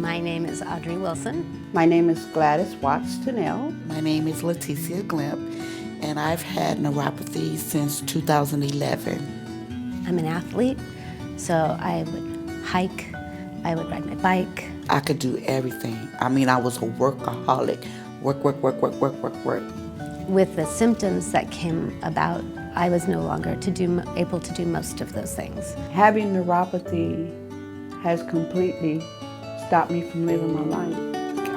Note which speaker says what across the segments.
Speaker 1: My name is Audrey Wilson.
Speaker 2: My name is Gladys Watts-Tunnell.
Speaker 3: My name is Leticia Glimp, and I've had neuropathy since 2011.
Speaker 1: I'm an athlete, so I would hike, I would ride my bike.
Speaker 3: I could do everything. I mean, I was a workaholic. Work.
Speaker 1: With the symptoms that came about, I was no longer able to do most of those things.
Speaker 2: Having neuropathy has completely stopped me from living my life.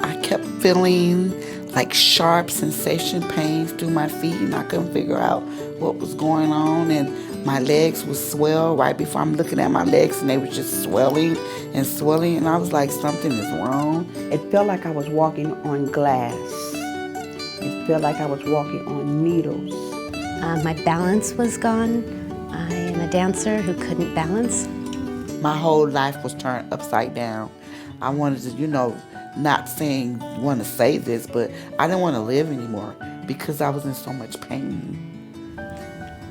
Speaker 3: I kept feeling like sharp sensation pains through my feet, and I couldn't figure out what was going on, and my legs would swell right before I'm looking at my legs, and they were just swelling, and I was like, something is wrong.
Speaker 2: It felt like I was walking on glass. It felt like I was walking on needles.
Speaker 1: My balance was gone. I am a dancer who couldn't balance.
Speaker 3: My whole life was turned upside down. I wanted to, not want to say this, but I didn't want to live anymore because I was in so much pain.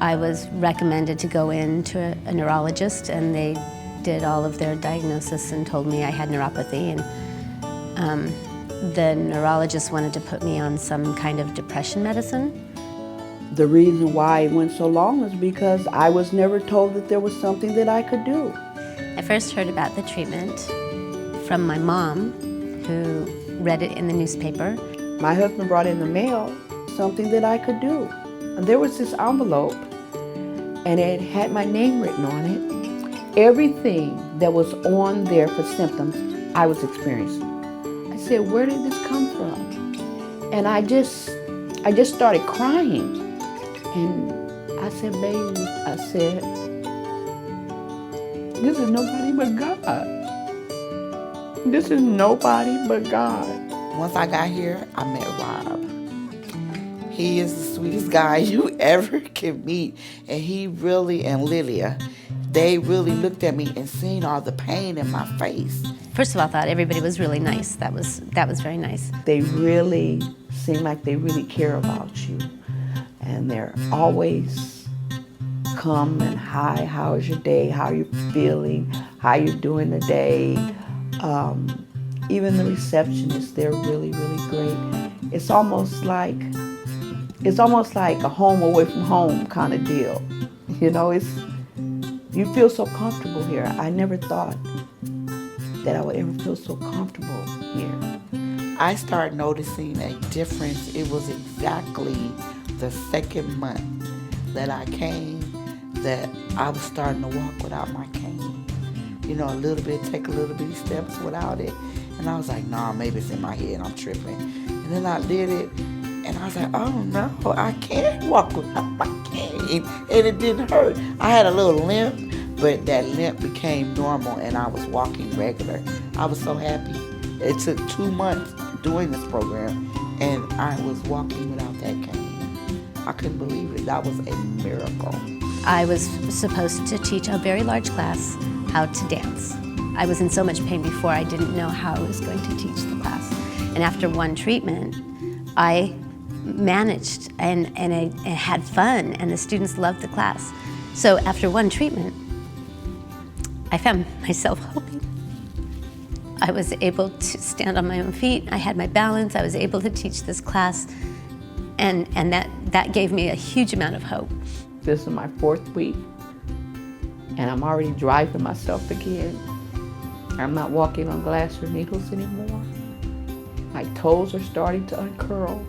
Speaker 1: I was recommended to go in to a neurologist, and they did all of their diagnosis and told me I had neuropathy. And the neurologist wanted to put me on some kind of depression medicine.
Speaker 2: The reason why it went so long was because I was never told that there was something that I could do.
Speaker 1: I first heard about the treatment from my mom, who read it in the newspaper.
Speaker 2: My husband brought in the mail something that I could do. And there was this envelope, and it had my name written on it. Everything that was on there for symptoms, I was experiencing. I said, where did this come from? And I just started crying. And I said, baby, this is nobody but God. This is nobody but God.
Speaker 3: Once I got here, I met Rob. He is the sweetest guy you ever can meet. And and Lilia, they really looked at me and seen all the pain in my face.
Speaker 1: First of all, I thought everybody was really nice. That was very nice.
Speaker 2: They really seem like they really care about you. And they're always come and hi, how is your day? How are you feeling? How are you doing today? Even the receptionists, they're really, really great. It's almost like a home away from home kind of deal. You feel so comfortable here. I never thought that I would ever feel so comfortable here.
Speaker 3: I started noticing a difference. It was exactly the second month that I came that I was starting to walk without my cane. Take a little bitty steps without it. And I was like, nah, maybe it's in my head, I'm tripping. And then I did it, and I was like, oh no, I can't walk without my cane. And it didn't hurt. I had a little limp, but that limp became normal, and I was walking regular. I was so happy. It took 2 months doing this program, and I was walking without that cane. I couldn't believe it. That was a miracle.
Speaker 1: I was supposed to teach a very large class how to dance. I was in so much pain before, I didn't know how I was going to teach the class. And after one treatment, I managed and I had fun, and the students loved the class. So after one treatment, I found myself hoping. I was able to stand on my own feet. I had my balance. I was able to teach this class, and that gave me a huge amount of hope.
Speaker 2: This is my 4th week, and I'm already driving myself again. I'm not walking on glass or needles anymore. My toes are starting to uncurl.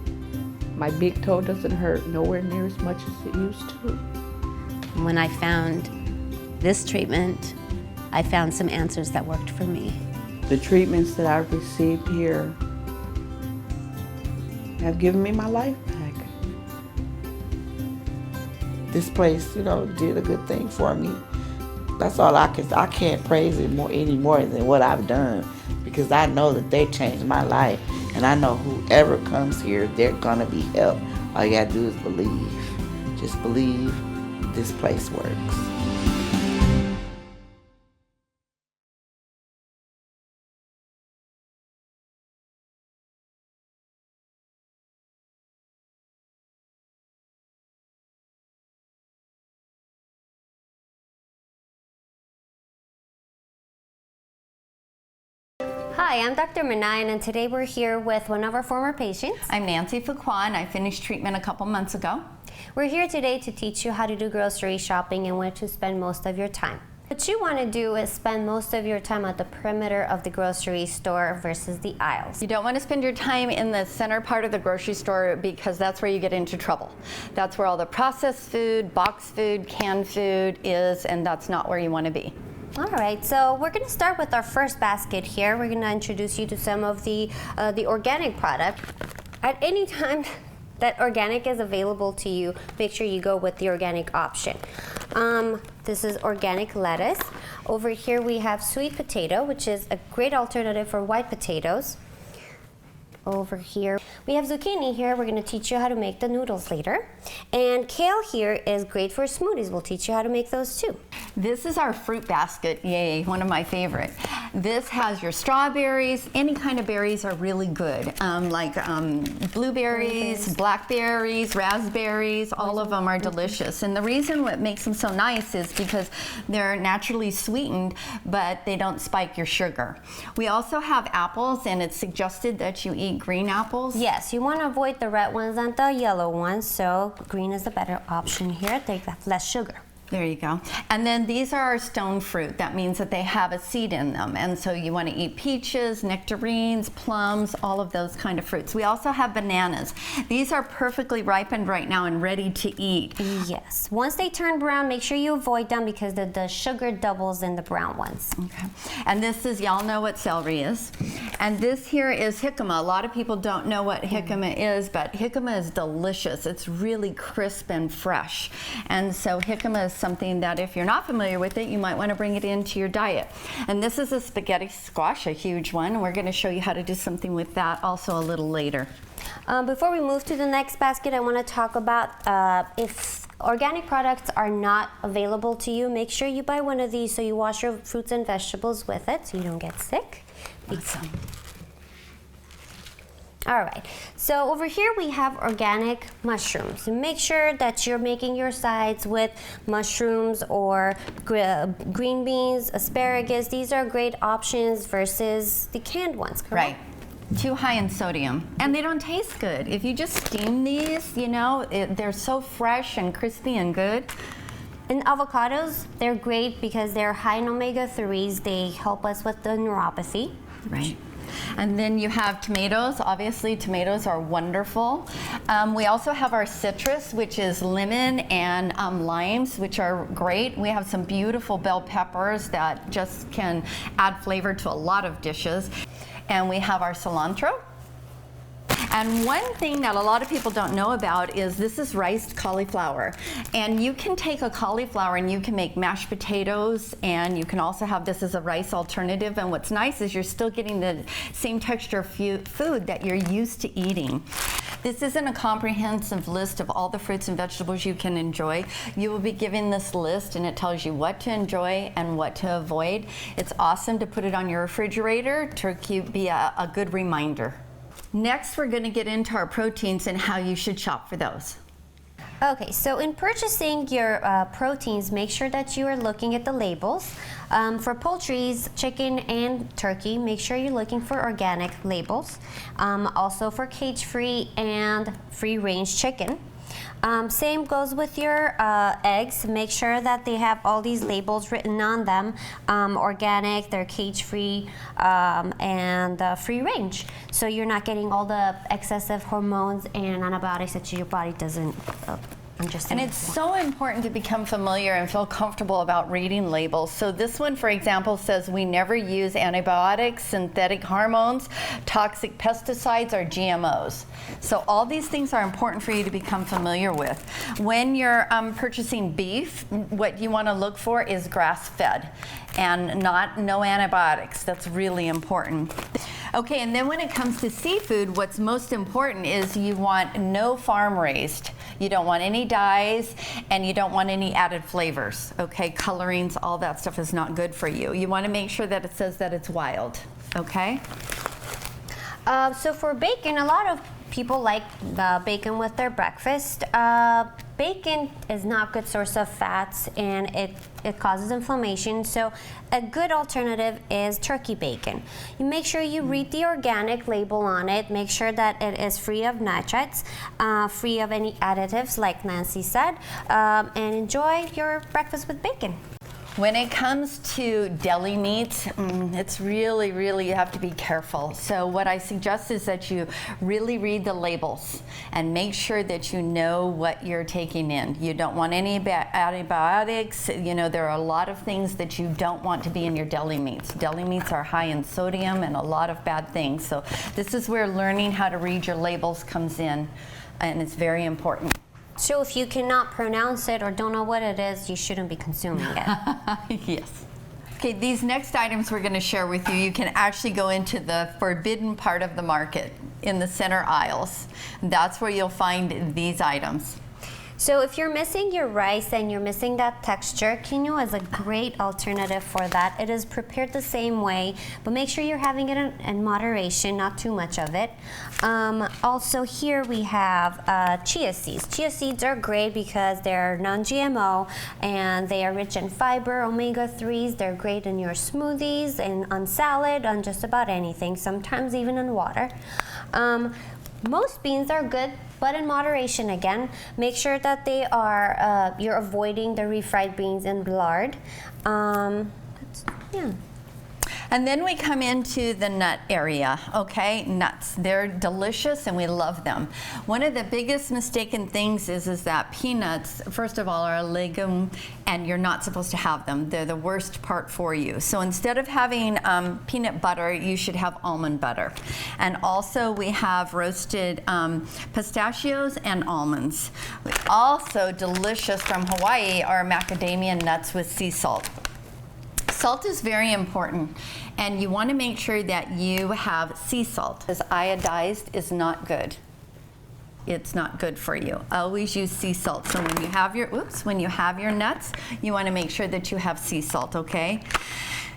Speaker 2: My big toe doesn't hurt nowhere near as much as it used to.
Speaker 1: When I found this treatment, I found some answers that worked for me.
Speaker 2: The treatments that I've received here have given me my life back.
Speaker 3: This place, did a good thing for me. That's all I can't praise it any more than what I've done, because I know that they changed my life, and I know whoever comes here, they're gonna be helped. All you gotta do is believe. Just believe this place works.
Speaker 1: Hi, I'm Dr. Minayan, and today we're here with one of our former patients.
Speaker 4: I'm Nancy Fuqua, and I finished treatment a couple months ago.
Speaker 1: We're here today to teach you how to do grocery shopping and where to spend most of your time. What you want to do is spend most of your time at the perimeter of the grocery store versus the aisles.
Speaker 4: You don't want to spend your time in the center part of the grocery store because that's where you get into trouble. That's where all the processed food, boxed food, canned food is, and that's not where you want to be.
Speaker 1: All right, so we're going to start with our first basket here. We're going to introduce you to some of the organic product. At any time that organic is available to you, make sure you go with the organic option. This is organic lettuce. Over here we have sweet potato, which is a great alternative for white potatoes. Over here we have zucchini here. We're going to teach you how to make the noodles later. And kale here is great for smoothies. We'll teach you how to make those too.
Speaker 4: This is our fruit basket, yay, one of my favorite. This has your strawberries, any kind of berries are really good, like blueberries, blackberries, raspberries, all of them are delicious. And the reason what makes them so nice is because they're naturally sweetened, but they don't spike your sugar. We also have apples, and it's suggested that you eat green apples.
Speaker 1: Yes, you want to avoid the red ones and the yellow ones, so green is the better option here. They have less sugar.
Speaker 4: There you go. And then these are our stone fruit. That means that they have a seed in them. And so you want to eat peaches, nectarines, plums, all of those kind of fruits. We also have bananas. These are perfectly ripened right now and ready to eat.
Speaker 1: Yes. Once they turn brown, make sure you avoid them because the sugar doubles in the brown ones.
Speaker 4: Okay. And this is, y'all know what celery is. And this here is jicama. A lot of people don't know what jicama is, but jicama is delicious. It's really crisp and fresh. And so jicama is something that if you're not familiar with it, you might want to bring it into your diet. And this is a spaghetti squash, a huge one. We're going to show you how to do something with that also a little later.
Speaker 1: Before we move to the next basket, I want to talk about if organic products are not available to you, make sure you buy one of these so you wash your fruits and vegetables with it so you don't get sick.
Speaker 4: Awesome.
Speaker 1: All right, so over here we have organic mushrooms. Make sure that you're making your sides with mushrooms or green beans, asparagus. These are great options versus the canned ones, correct?
Speaker 4: Right. Too high in sodium, and they don't taste good. If you just steam these, you know, they're so fresh and crispy and good.
Speaker 1: And avocados, they're great because they're high in omega-3s. They help us with the neuropathy.
Speaker 4: Right. And then you have tomatoes. Obviously, tomatoes are wonderful. We also have our citrus, which is lemon and limes, which are great. We have some beautiful bell peppers that just can add flavor to a lot of dishes. And we have our cilantro. And one thing that a lot of people don't know about is this is riced cauliflower. And you can take a cauliflower and you can make mashed potatoes, and you can also have this as a rice alternative. And what's nice is you're still getting the same texture of food that you're used to eating. This isn't a comprehensive list of all the fruits and vegetables you can enjoy. You will be given this list, and it tells you what to enjoy and what to avoid. It's awesome to put it on your refrigerator to be a good reminder. Next, we're going to get into our proteins and how you should shop for those.
Speaker 1: Okay, so in purchasing your proteins, make sure that you are looking at the labels. For poultries, chicken and turkey, make sure you're looking for organic labels. Also for cage-free and free-range chicken. Same goes with your eggs. Make sure that they have all these labels written on them. Organic, they're cage-free, and free-range. So you're not getting all the excessive hormones and antibiotics that your body doesn't
Speaker 4: And it's so important to become familiar and feel comfortable about reading labels. So this one, for example, says we never use antibiotics, synthetic hormones, toxic pesticides, or GMOs. So all these things are important for you to become familiar with. When you're purchasing beef, what you want to look for is grass-fed and no antibiotics. That's really important. Okay, and then when it comes to seafood, what's most important is you want no farm raised. You don't want any dyes, and you don't want any added flavors. Okay, colorings, all that stuff is not good for you. You want to make sure that it says that it's wild. Okay?
Speaker 1: So for bacon, a lot of people like bacon with their breakfast. bacon is not a good source of fats, and it causes inflammation. So a good alternative is turkey bacon. You make sure you read the organic label on it. Make sure that it is free of nitrates, free of any additives, like Nancy said, and enjoy your breakfast with bacon.
Speaker 4: When it comes to deli meats, it's really, you have to be careful. So what I suggest is that you really read the labels and make sure that you know what you're taking in. You don't want any antibiotics. You know, there are a lot of things that you don't want to be in your deli meats. Deli meats are high in sodium and a lot of bad things. So this is where learning how to read your labels comes in, and it's very important.
Speaker 1: So if you cannot pronounce it or don't know what it is, you shouldn't be consuming it.
Speaker 4: Yes. Okay, these next items we're going to share with you, you can actually go into the forbidden part of the market in the center aisles. That's where you'll find these items.
Speaker 1: So if you're missing your rice and you're missing that texture, quinoa is a great alternative for that. It is prepared the same way, but make sure you're having it in moderation, not too much of it. Also here we have chia seeds. Chia seeds are great because they're non-GMO and they are rich in fiber, omega-3s. They're great in your smoothies and on salad, on just about anything, sometimes even in water. Most beans are good, but in moderation again. Make sure that they are, you're avoiding the refried beans and lard. Yeah.
Speaker 4: And then we come into the nut area, okay? Nuts, they're delicious and we love them. One of the biggest mistaken things is that peanuts, first of all, are a legume and you're not supposed to have them. They're the worst part for you. So instead of having peanut butter, you should have almond butter. And also we have roasted pistachios and almonds. Also delicious from Hawaii are macadamia nuts with sea salt. Salt is very important, and you want to make sure that you have sea salt, because iodized is not good. It's not good for you. Always use sea salt. So when you have your nuts, you want to make sure that you have sea salt, okay?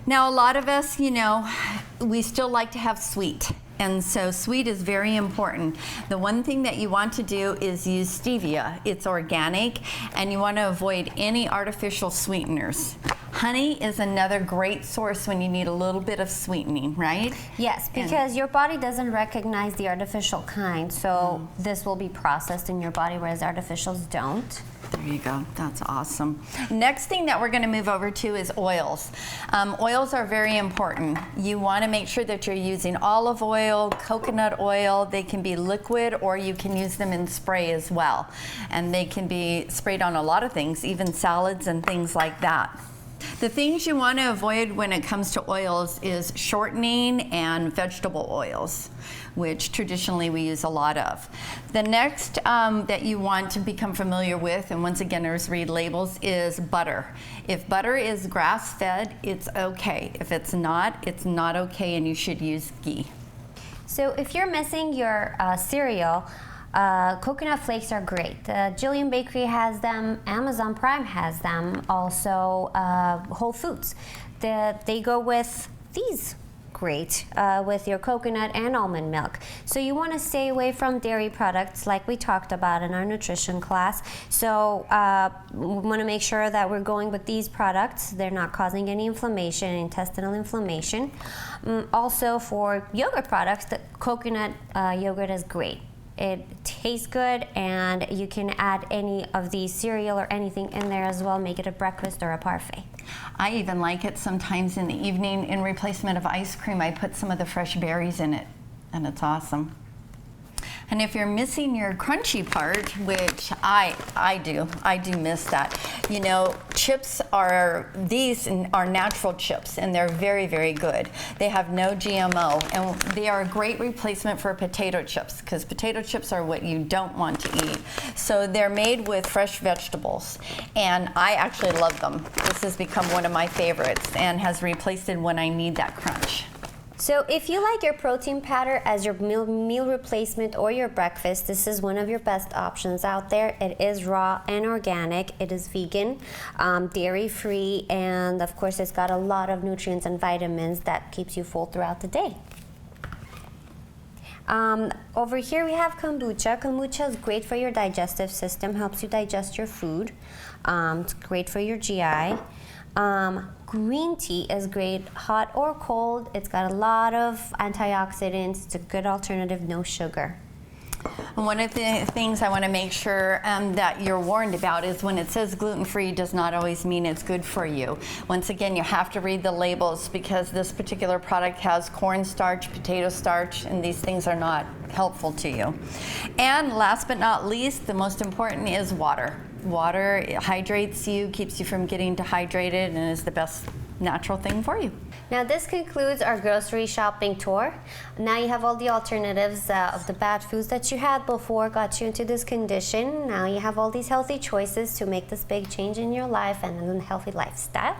Speaker 4: Now a lot of us, you know, we still like to have sweet. And so sweet is very important. The one thing that you want to do is use stevia. It's organic, and you want to avoid any artificial sweeteners. Honey is another great source when you need a little bit of sweetening, right?
Speaker 1: Yes, because your body doesn't recognize the artificial kind, so this will be processed in your body, whereas artificials don't.
Speaker 4: There you go. That's awesome. Next thing that we're going to move over to is oils. Oils are very important. You want to make sure that you're using olive oil, coconut oil. They can be liquid, or you can use them in spray as well. And they can be sprayed on a lot of things, even salads and things like that. The things you want to avoid when it comes to oils is shortening and vegetable oils, which traditionally we use a lot of. The next that you want to become familiar with, and once again, there's read labels, is butter. If butter is grass-fed, it's okay. If it's not okay, and you should use ghee.
Speaker 1: So if you're missing your cereal, coconut flakes are great. Jillian Bakery has them, Amazon Prime has them, also Whole Foods. They go with these great with your coconut and almond milk. So you want to stay away from dairy products like we talked about in our nutrition class. So we want to make sure that we're going with these products. They're not causing any inflammation, intestinal inflammation. Also for yogurt products, the coconut yogurt is great. It tastes good, and you can add any of the cereal or anything in there as well, make it a breakfast or a parfait.
Speaker 4: I even like it sometimes in the evening. In replacement of ice cream, I put some of the fresh berries in it, and it's awesome. And if you're missing your crunchy part, which I do miss that. You know, chips these are natural chips, and they're very, very good. They have no GMO, and they are a great replacement for potato chips, because potato chips are what you don't want to eat. So they're made with fresh vegetables, and I actually love them. This has become one of my favorites and has replaced it when I need that crunch.
Speaker 1: So if you like your protein powder as your meal replacement or your breakfast, this is one of your best options out there. It is raw and organic. It is vegan, dairy-free, and of course it's got a lot of nutrients and vitamins that keeps you full throughout the day.
Speaker 5: Over here we have kombucha. Kombucha is great for your digestive system, helps you digest your food. It's great for your GI. Green tea is great, hot or cold. It's got a lot of antioxidants. It's a good alternative, no sugar.
Speaker 4: One of the things I want to make sure that you're warned about is when it says gluten-free does not always mean it's good for you. Once again, you have to read the labels because this particular product has cornstarch, potato starch, and these things are not helpful to you. And last but not least, the most important is water. Water hydrates you, keeps you from getting dehydrated, and is the best natural thing for you.
Speaker 5: Now this concludes our grocery shopping tour. Now you have all the alternatives of the bad foods that you had before got you into this condition. Now you have all these healthy choices to make this big change in your life and a healthy lifestyle.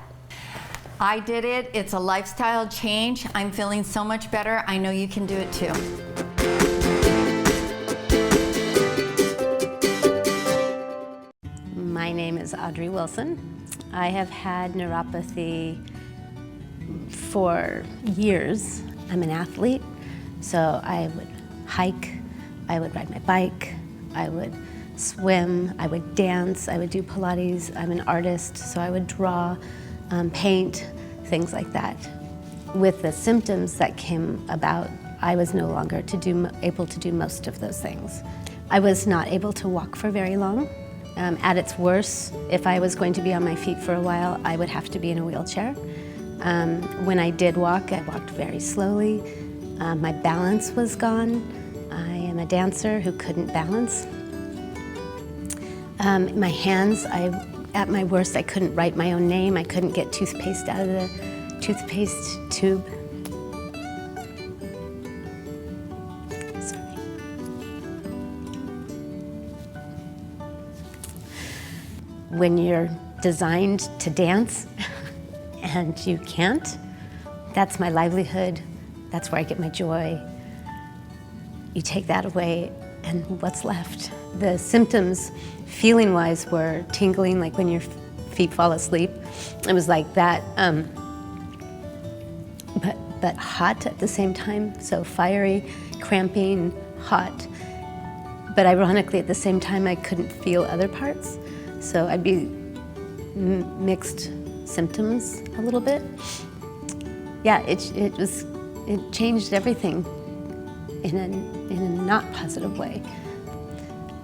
Speaker 4: I did it. It's a lifestyle change. I'm feeling so much better. I know you can do it too.
Speaker 1: My name is Audrey Wilson. I have had neuropathy for years. I'm an athlete, so I would hike, I would ride my bike, I would swim, I would dance, I would do Pilates. I'm an artist, so I would draw, paint, things like that. With the symptoms that came about, I was no longer able to do most of those things. I was not able to walk for very long. At its worst, if I was going to be on my feet for a while, I would have to be in a wheelchair. When I did walk, I walked very slowly. My balance was gone. I am a dancer who couldn't balance. My hands, at my worst, I couldn't write my own name. I couldn't get toothpaste out of the toothpaste tube. When you're designed to dance and you can't, that's my livelihood, that's where I get my joy. You take that away and what's left? The symptoms, feeling-wise, were tingling, like when your feet fall asleep. It was like that, but hot at the same time, so fiery, cramping, hot. But ironically, at the same time, I couldn't feel other parts. So I'd be mixed symptoms a little bit. Yeah, it changed everything in a not positive way.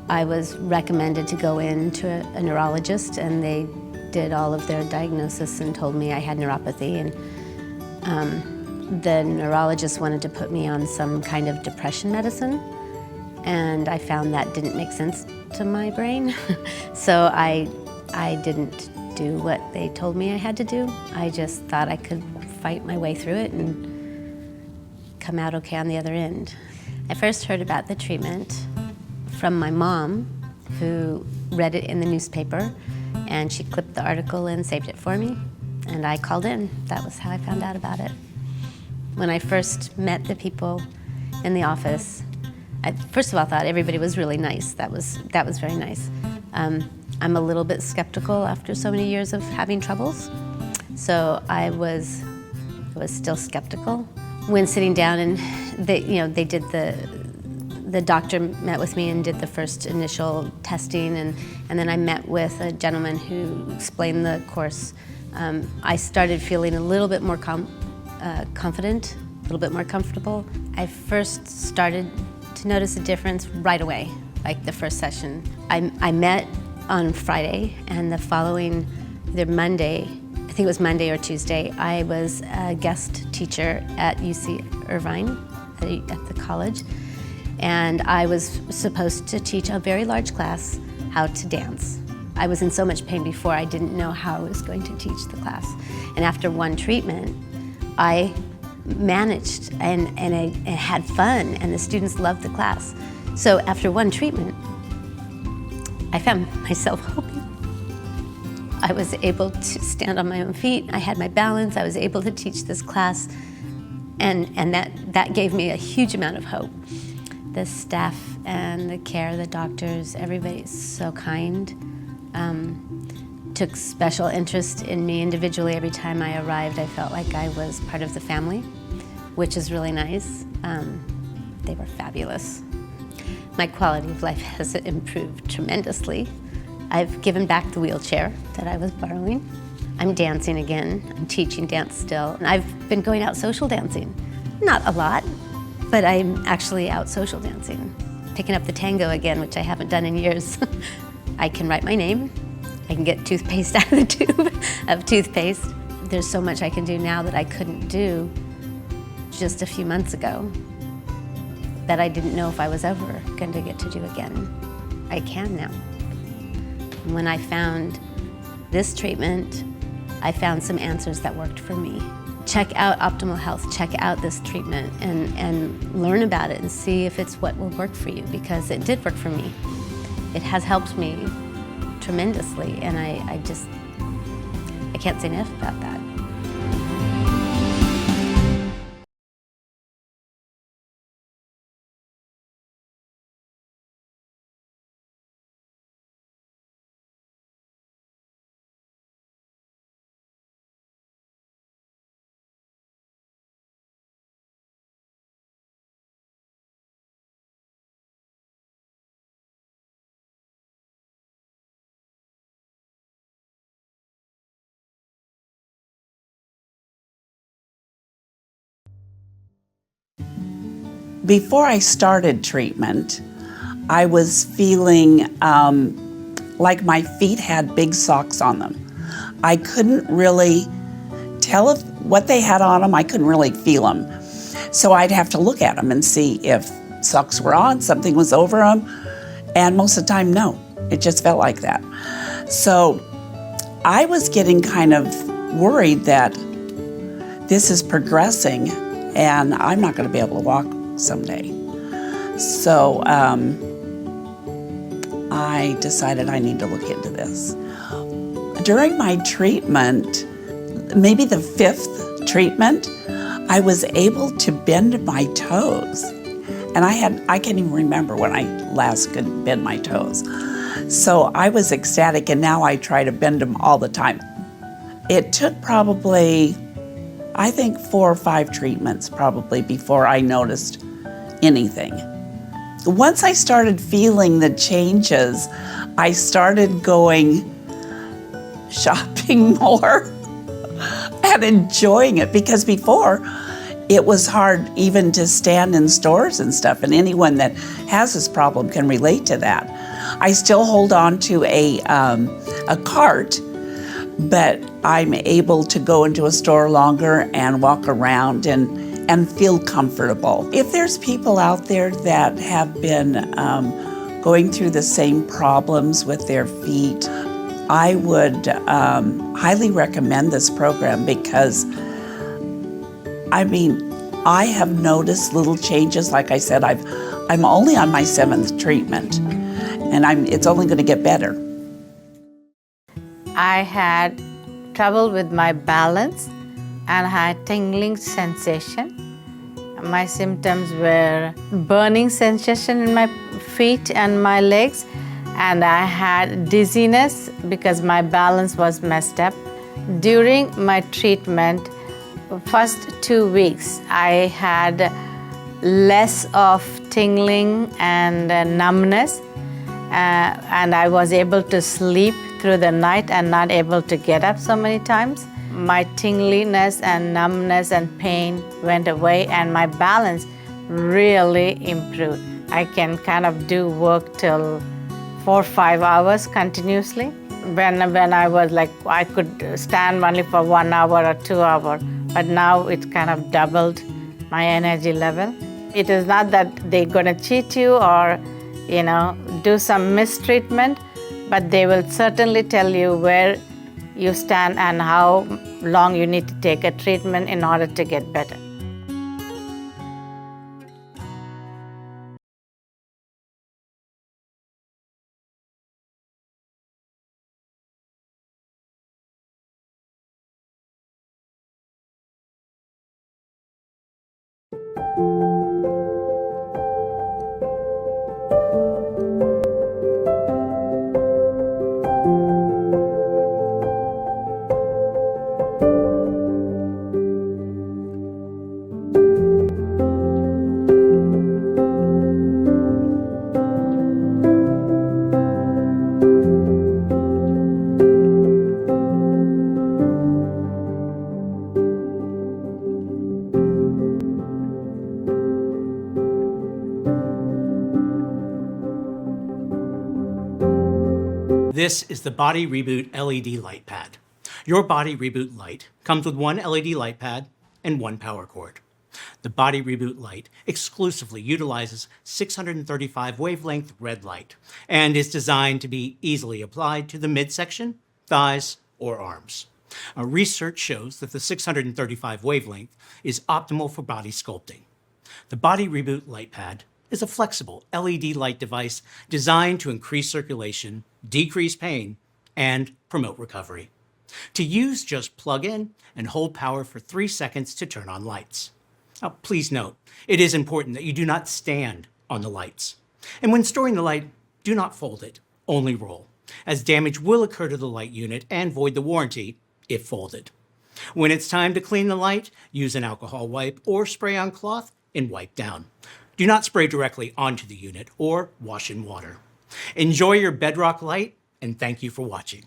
Speaker 1: I was recommended to go in to a neurologist, and they did all of their diagnosis and told me I had neuropathy. And the neurologist wanted to put me on some kind of depression medicine, and I found that didn't make sense to my brain. So I didn't do what they told me I had to do. I just thought I could fight my way through it and come out okay on the other end. I first heard about the treatment from my mom, who read it in the newspaper, and she clipped the article and saved it for me, and I called in. That was how I found out about it. When I first met the people in the office, I first of all thought everybody was really nice. That was very nice. I'm a little bit skeptical after so many years of having troubles, so I was still skeptical. When sitting down and they did the doctor met with me and did the first initial testing, and then I met with a gentleman who explained the course. I started feeling a little bit more confident, a little bit more comfortable. I first started to notice a difference right away, like the first session. I met on Friday, and the following, either Monday, I think it was Monday or Tuesday, I was a guest teacher at UC Irvine at the college, and I was supposed to teach a very large class how to dance. I was in so much pain before, I didn't know how I was going to teach the class. And after one treatment, I managed and I had fun, and the students loved the class. So after one treatment, I found myself hoping. I was able to stand on my own feet, I had my balance, I was able to teach this class, and that gave me a huge amount of hope. The staff and the care, the doctors, everybody's so kind. Took special interest in me individually. Every time I arrived, I felt like I was part of the family, which is really nice. They were fabulous. My quality of life has improved tremendously. I've given back the wheelchair that I was borrowing. I'm dancing again. I'm teaching dance still. And I've been going out social dancing. Not a lot, but I'm actually out social dancing. Picking up the tango again, which I haven't done in years. I can write my name. I can get toothpaste out of the tube of toothpaste. There's so much I can do now that I couldn't do just a few months ago that I didn't know if I was ever going to get to do again. I can now. When I found this treatment, I found some answers that worked for me. Check out Optimal Health, check out this treatment and learn about it and see if it's what will work for you, because it did work for me. It has helped me tremendously, and I can't say enough about that.
Speaker 6: Before I started treatment, I was feeling like my feet had big socks on them. I couldn't really tell what they had on them. I couldn't really feel them. So I'd have to look at them and see if socks were on, something was over them, and most of the time, no. It just felt like that. So I was getting kind of worried that this is progressing and I'm not going to be able to walk someday. So I decided I need to look into this. During my treatment, maybe the 5th treatment, I was able to bend my toes. And I can't even remember when I last could bend my toes. So I was ecstatic, and now I try to bend them all the time. It took probably, I think, 4 or 5 treatments probably before I noticed anything. Once I started feeling the changes, I started going shopping more and enjoying it, because before it was hard even to stand in stores and stuff, and anyone that has this problem can relate to that. I still hold on to a cart, but I'm able to go into a store longer and walk around and feel comfortable. If there's people out there that have been going through the same problems with their feet, I would highly recommend this program, because I have noticed little changes. Like I said, I'm only on my 7th treatment, and it's only going to get better.
Speaker 7: I had trouble with my balance and had tingling sensation. My symptoms were burning sensation in my feet and my legs, and I had dizziness because my balance was messed up. During my treatment, first 2 weeks, I had less of tingling and numbness, and I was able to sleep through the night and not able to get up so many times. My tingliness and numbness and pain went away, and my balance really improved. I can kind of do work till 4 or 5 hours continuously. When I was like, I could stand only for 1 hour or 2 hours, but now it's kind of doubled my energy level. It is not that they're gonna cheat you or, do some mistreatment, but they will certainly tell you where you stand and how long you need to take a treatment in order to get better.
Speaker 8: This is the Body Reboot LED light pad. Your Body Reboot light comes with one LED light pad and one power cord. The Body Reboot light exclusively utilizes 635 wavelength red light and is designed to be easily applied to the midsection, thighs, or arms. Research shows that the 635 wavelength is optimal for body sculpting. The Body Reboot light pad is a flexible LED light device designed to increase circulation, decrease pain, and promote recovery. To use, just plug in and hold power for 3 seconds to turn on lights. Now, please note, it is important that you do not stand on the lights. And when storing the light, do not fold it, only roll, as damage will occur to the light unit and void the warranty if folded. When it's time to clean the light, use an alcohol wipe or spray on cloth and wipe down. Do not spray directly onto the unit or wash in water. Enjoy your Bedrock light, and thank you for watching.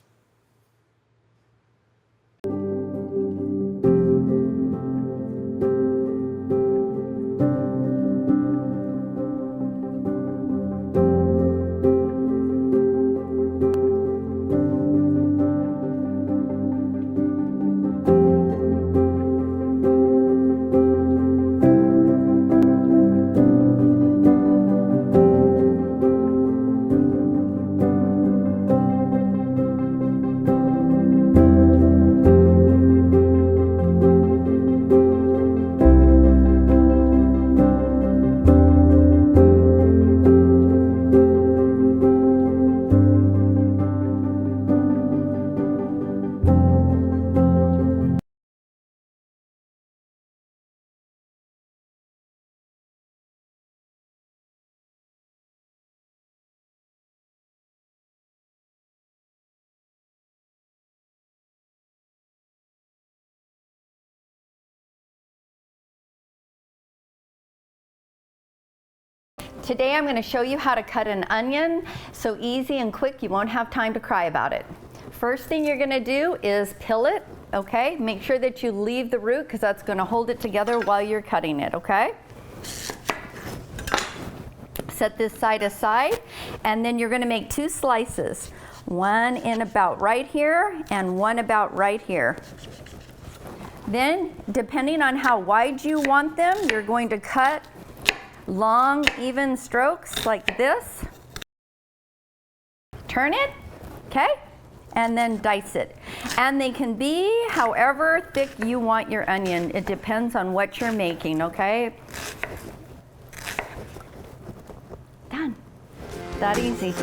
Speaker 4: Today I'm going to show you how to cut an onion so easy and quick you won't have time to cry about it. First thing you're going to do is peel it, okay? Make sure that you leave the root because that's going to hold it together while you're cutting it, okay? Set this side aside, and then you're going to make 2 slices. One in about right here and one about right here. Then, depending on how wide you want them, you're going to cut long, even strokes like this. Turn it, okay? And then dice it. And they can be however thick you want your onion. It depends on what you're making, okay? Done. That easy.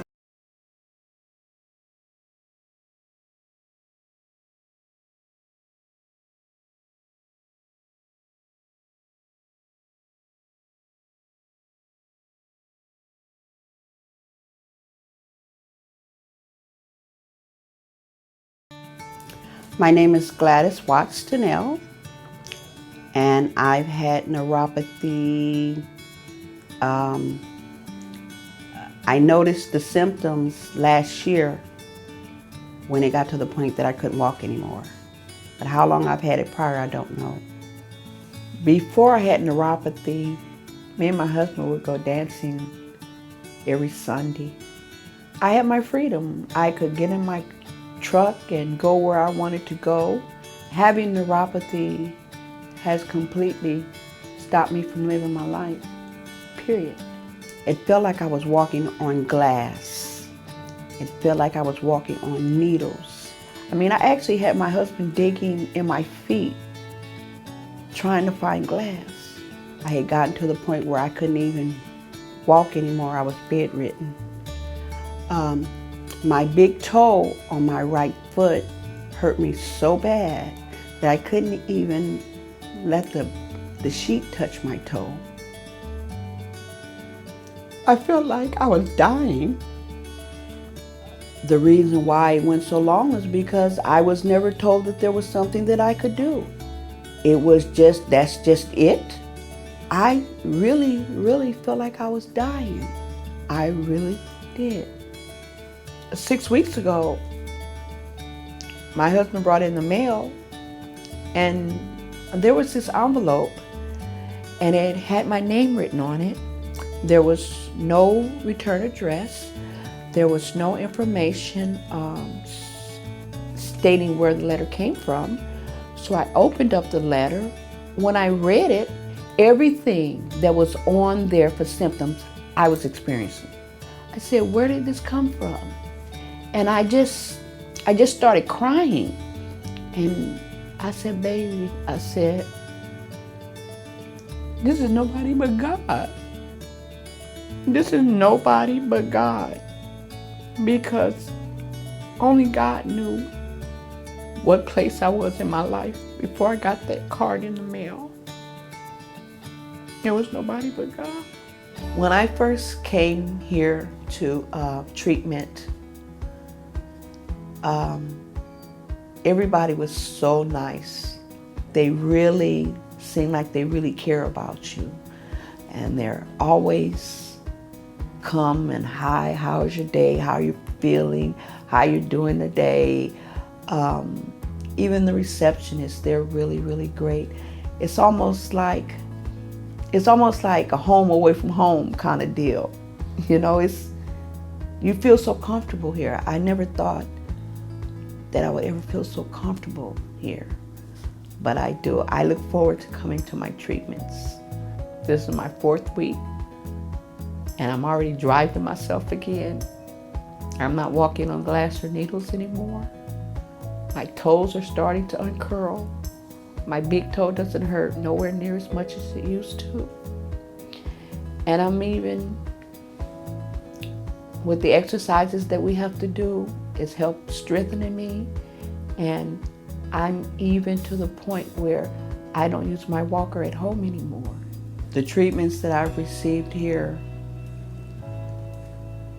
Speaker 2: My name is Gladys Watts-Donnell, and I've had neuropathy. I noticed the symptoms last year when it got to the point that I couldn't walk anymore. But how long I've had it prior, I don't know. Before I had neuropathy, me and my husband would go dancing every Sunday. I had my freedom. I could get in my truck and go where I wanted to go. Having neuropathy has completely stopped me from living my life, period. It felt like I was walking on glass. It felt like I was walking on needles. I mean, I actually had my husband digging in my feet, trying to find glass. I had gotten to the point where I couldn't even walk anymore. I was bedridden. My big toe on my right foot hurt me so bad that I couldn't even let the sheet touch my toe. I felt like I was dying. The reason why it went so long was because I was never told that there was something that I could do. It was just, that's just it. I really, really felt like I was dying. I really did. 6 weeks ago, my husband brought in the mail, and there was this envelope, and it had my name written on it. There was no return address. There was no information stating where the letter came from. So I opened up the letter. When I read it, everything that was on there for symptoms I was experiencing. I said, where did this come from? And I just started crying. And I said, baby, I said, this is nobody but God. This is nobody but God. Because only God knew what place I was in my life before I got that card in the mail. There was nobody but God. When I first came here to treatment, everybody was so nice. They really seem like they really care about you. And they're always come and hi, how's your day? How are you feeling? How you doing today? Even the receptionists, they're really, really great. It's almost like a home away from home kind of deal. You know, you feel so comfortable here. I never thought that I would ever feel so comfortable here. But I do. I look forward to coming to my treatments. This is my 4th week, and I'm already driving myself again. I'm not walking on glass or needles anymore. My toes are starting to uncurl. My big toe doesn't hurt nowhere near as much as it used to. And I'm even, with the exercises that we have to do, it's helped strengthening me. And I'm even to the point where I don't use my walker at home anymore. The treatments that I've received here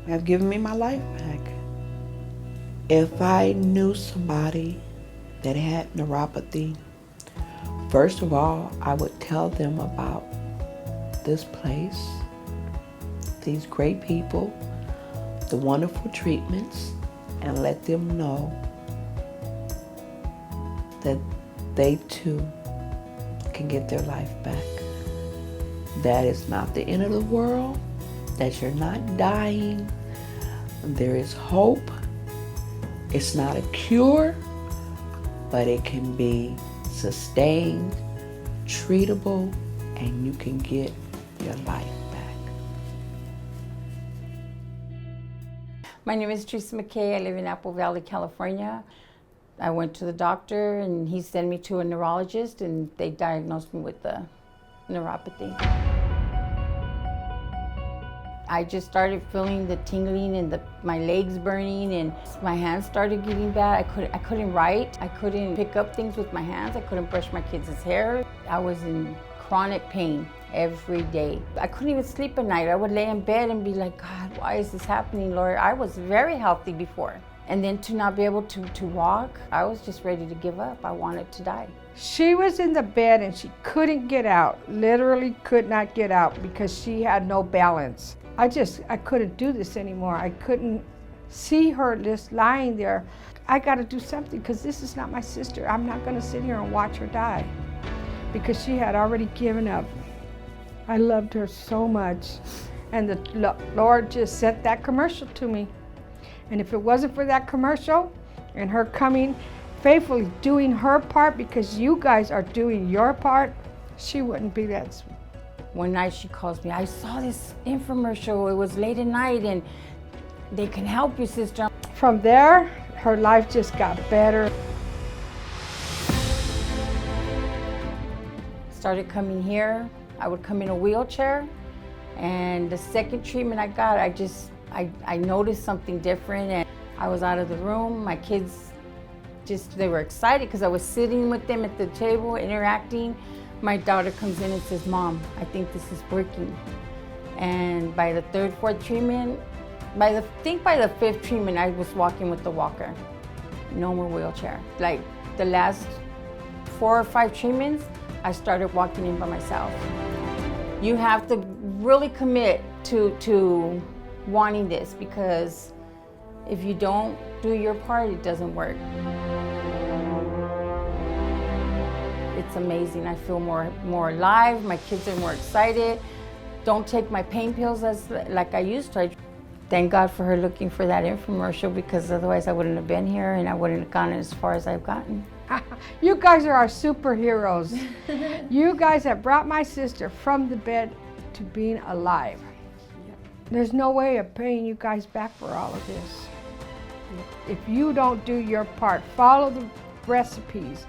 Speaker 2: have given me my life back. If I knew somebody that had neuropathy, first of all, I would tell them about this place, these great people, the wonderful treatments, and let them know that they too can get their life back. That is not the end of the world, that you're not dying. There is hope. It's not a cure, but it can be sustained, treatable, and you can get your life back.
Speaker 9: My name is Teresa McKay. I live in Apple Valley, California. I went to the doctor and he sent me to a neurologist and they diagnosed me with the neuropathy. I just started feeling the tingling and my legs burning, and my hands started getting bad. I couldn't write. I couldn't pick up things with my hands. I couldn't brush my kids' hair. I was in chronic pain every day. I couldn't even sleep at night. I would lay in bed and be like, God, why is this happening, Lord? I was very healthy before. And then to not be able to walk, I was just ready to give up. I wanted to die.
Speaker 10: She was in the bed and she couldn't get out, literally could not get out because she had no balance. I couldn't do this anymore. I couldn't see her just lying there. I gotta do something because this is not my sister. I'm not gonna sit here and watch her die because she had already given up. I loved her so much. And the Lord just sent that commercial to me. And if it wasn't for that commercial and her coming faithfully doing her part because you guys are doing your part, she wouldn't be that sweet.
Speaker 9: One night she calls me, I saw this infomercial, it was late at night and they can help you, sister.
Speaker 10: From there, her life just got better.
Speaker 9: Started coming here, I would come in a wheelchair, and the second treatment I got, I noticed something different, and I was out of the room. My kids they were excited because I was sitting with them at the table, interacting. My daughter comes in and says, Mom, I think this is working. And by the 3rd, 4th treatment, by the 5th treatment, I was walking with the walker. No more wheelchair. Like the last 4 or 5 treatments, I started walking in by myself. You have to really commit to wanting this, because if you don't do your part, it doesn't work. It's amazing. I feel more alive. My kids are more excited. Don't take my pain pills like I used to. thank God for her looking for that infomercial, because otherwise I wouldn't have been here and I wouldn't have gotten as far as I've gotten.
Speaker 10: You guys are our superheroes. You guys have brought my sister from the bed to being alive. There's no way of paying you guys back for all of this. If you don't do your part, follow the recipes,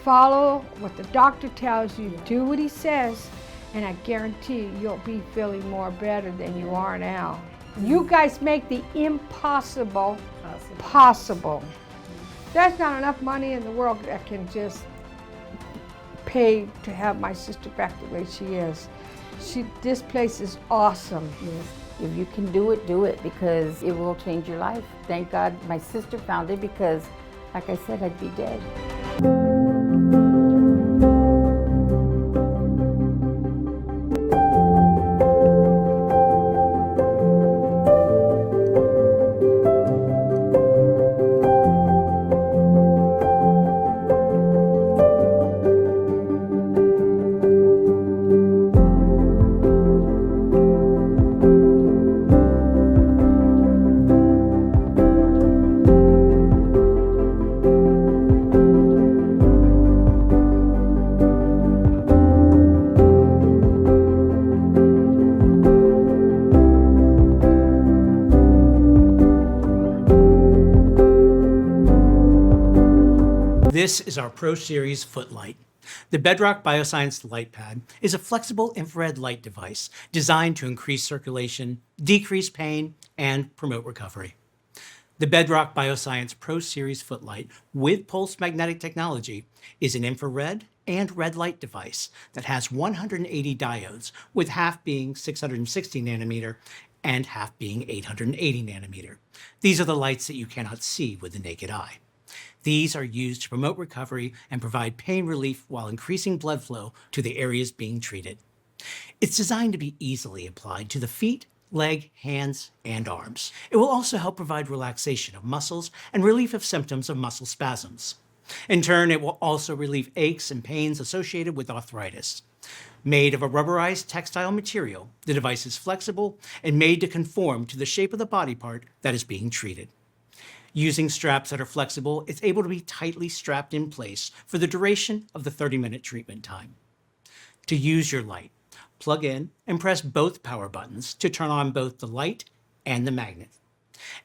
Speaker 10: follow what the doctor tells you, do what he says, and I guarantee you'll be feeling more better than you are now. You guys make the impossible possible. There's not enough money in the world that can just pay to have my sister back the way she is. This place is awesome.
Speaker 9: Yes. If you can do it, because it will change your life. Thank God my sister found it, because, like I said, I'd be dead.
Speaker 8: This is our Pro Series Footlight. The Bedrock Bioscience Light Pad is a flexible infrared light device designed to increase circulation, decrease pain, and promote recovery. The Bedrock Bioscience Pro Series Footlight with pulse magnetic technology is an infrared and red light device that has 180 diodes, with half being 660 nanometer and half being 880 nanometer. These are the lights that you cannot see with the naked eye. These are used to promote recovery and provide pain relief while increasing blood flow to the areas being treated. It's designed to be easily applied to the feet, leg, hands, and arms. It will also help provide relaxation of muscles and relief of symptoms of muscle spasms. In turn, it will also relieve aches and pains associated with arthritis. Made of a rubberized textile material, the device is flexible and made to conform to the shape of the body part that is being treated. Using straps that are flexible, it's able to be tightly strapped in place for the duration of the 30-minute treatment time. To use your light, plug in and press both power buttons to turn on both the light and the magnet.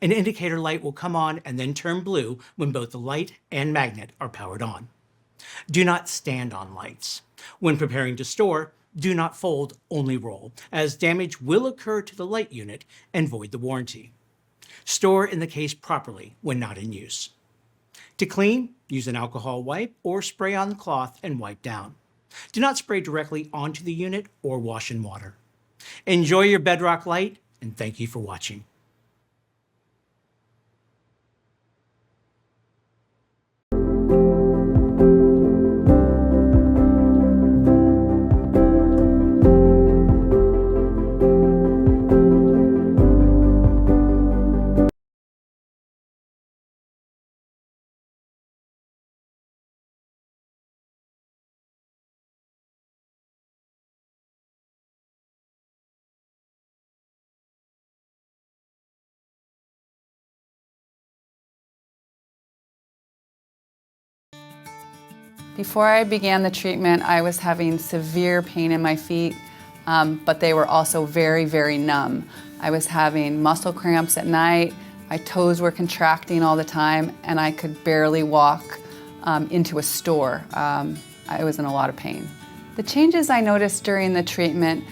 Speaker 8: An indicator light will come on and then turn blue when both the light and magnet are powered on. Do not stand on lights. When preparing to store, do not fold, only roll, as damage will occur to the light unit and void the warranty. Store in the case properly when not in use. To clean, use an alcohol wipe or spray on the cloth and wipe down. Do not spray directly onto the unit or wash in water. Enjoy your Bedrock light, and thank you for watching.
Speaker 11: Before I began the treatment, I was having severe pain in my feet, but they were also very, very numb. I was having muscle cramps at night, my toes were contracting all the time, and I could barely walk into a store. I was in a lot of pain. The changes I noticed during the treatment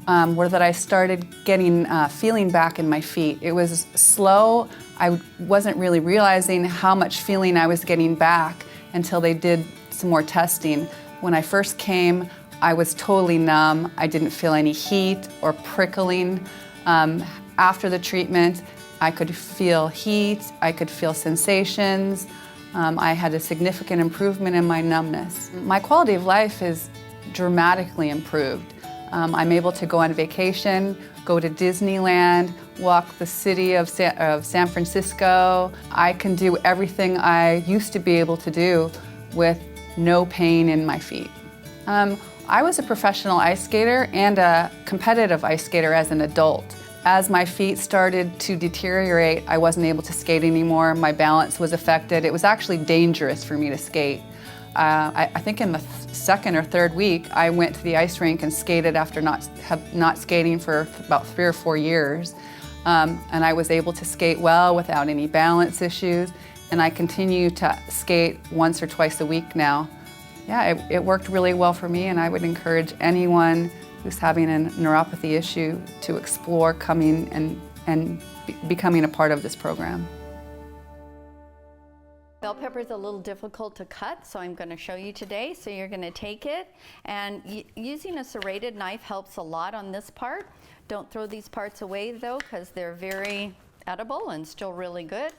Speaker 11: were that I started getting feeling back in my feet. It was slow. I wasn't really realizing how much feeling I was getting back until they did some more testing. When I first came, I was totally numb. I didn't feel any heat or prickling. After the treatment, I could feel heat, I could feel sensations. I had a significant improvement in my numbness. My quality of life is dramatically improved. I'm able to go on vacation, go to Disneyland, walk the city of San Francisco. I can do everything I used to be able to do with no pain in my feet. I was a professional ice skater and a competitive ice skater as an adult. As my feet started to deteriorate, I wasn't able to skate anymore. My balance was affected. It was actually dangerous for me to skate. I think in the second or third week, I went to the ice rink and skated after not skating for about 3 or 4 years. And I was able to skate well without any balance issues. And I continue to skate once or twice a week now. Yeah, it worked really well for me, and I would encourage anyone who's having a neuropathy issue to explore coming and becoming a part of this program.
Speaker 4: Bell pepper is a little difficult to cut, so I'm going to show you today. So you're going to take it, and using a serrated knife helps a lot on this part. Don't throw these parts away though, because they're very edible and still really good.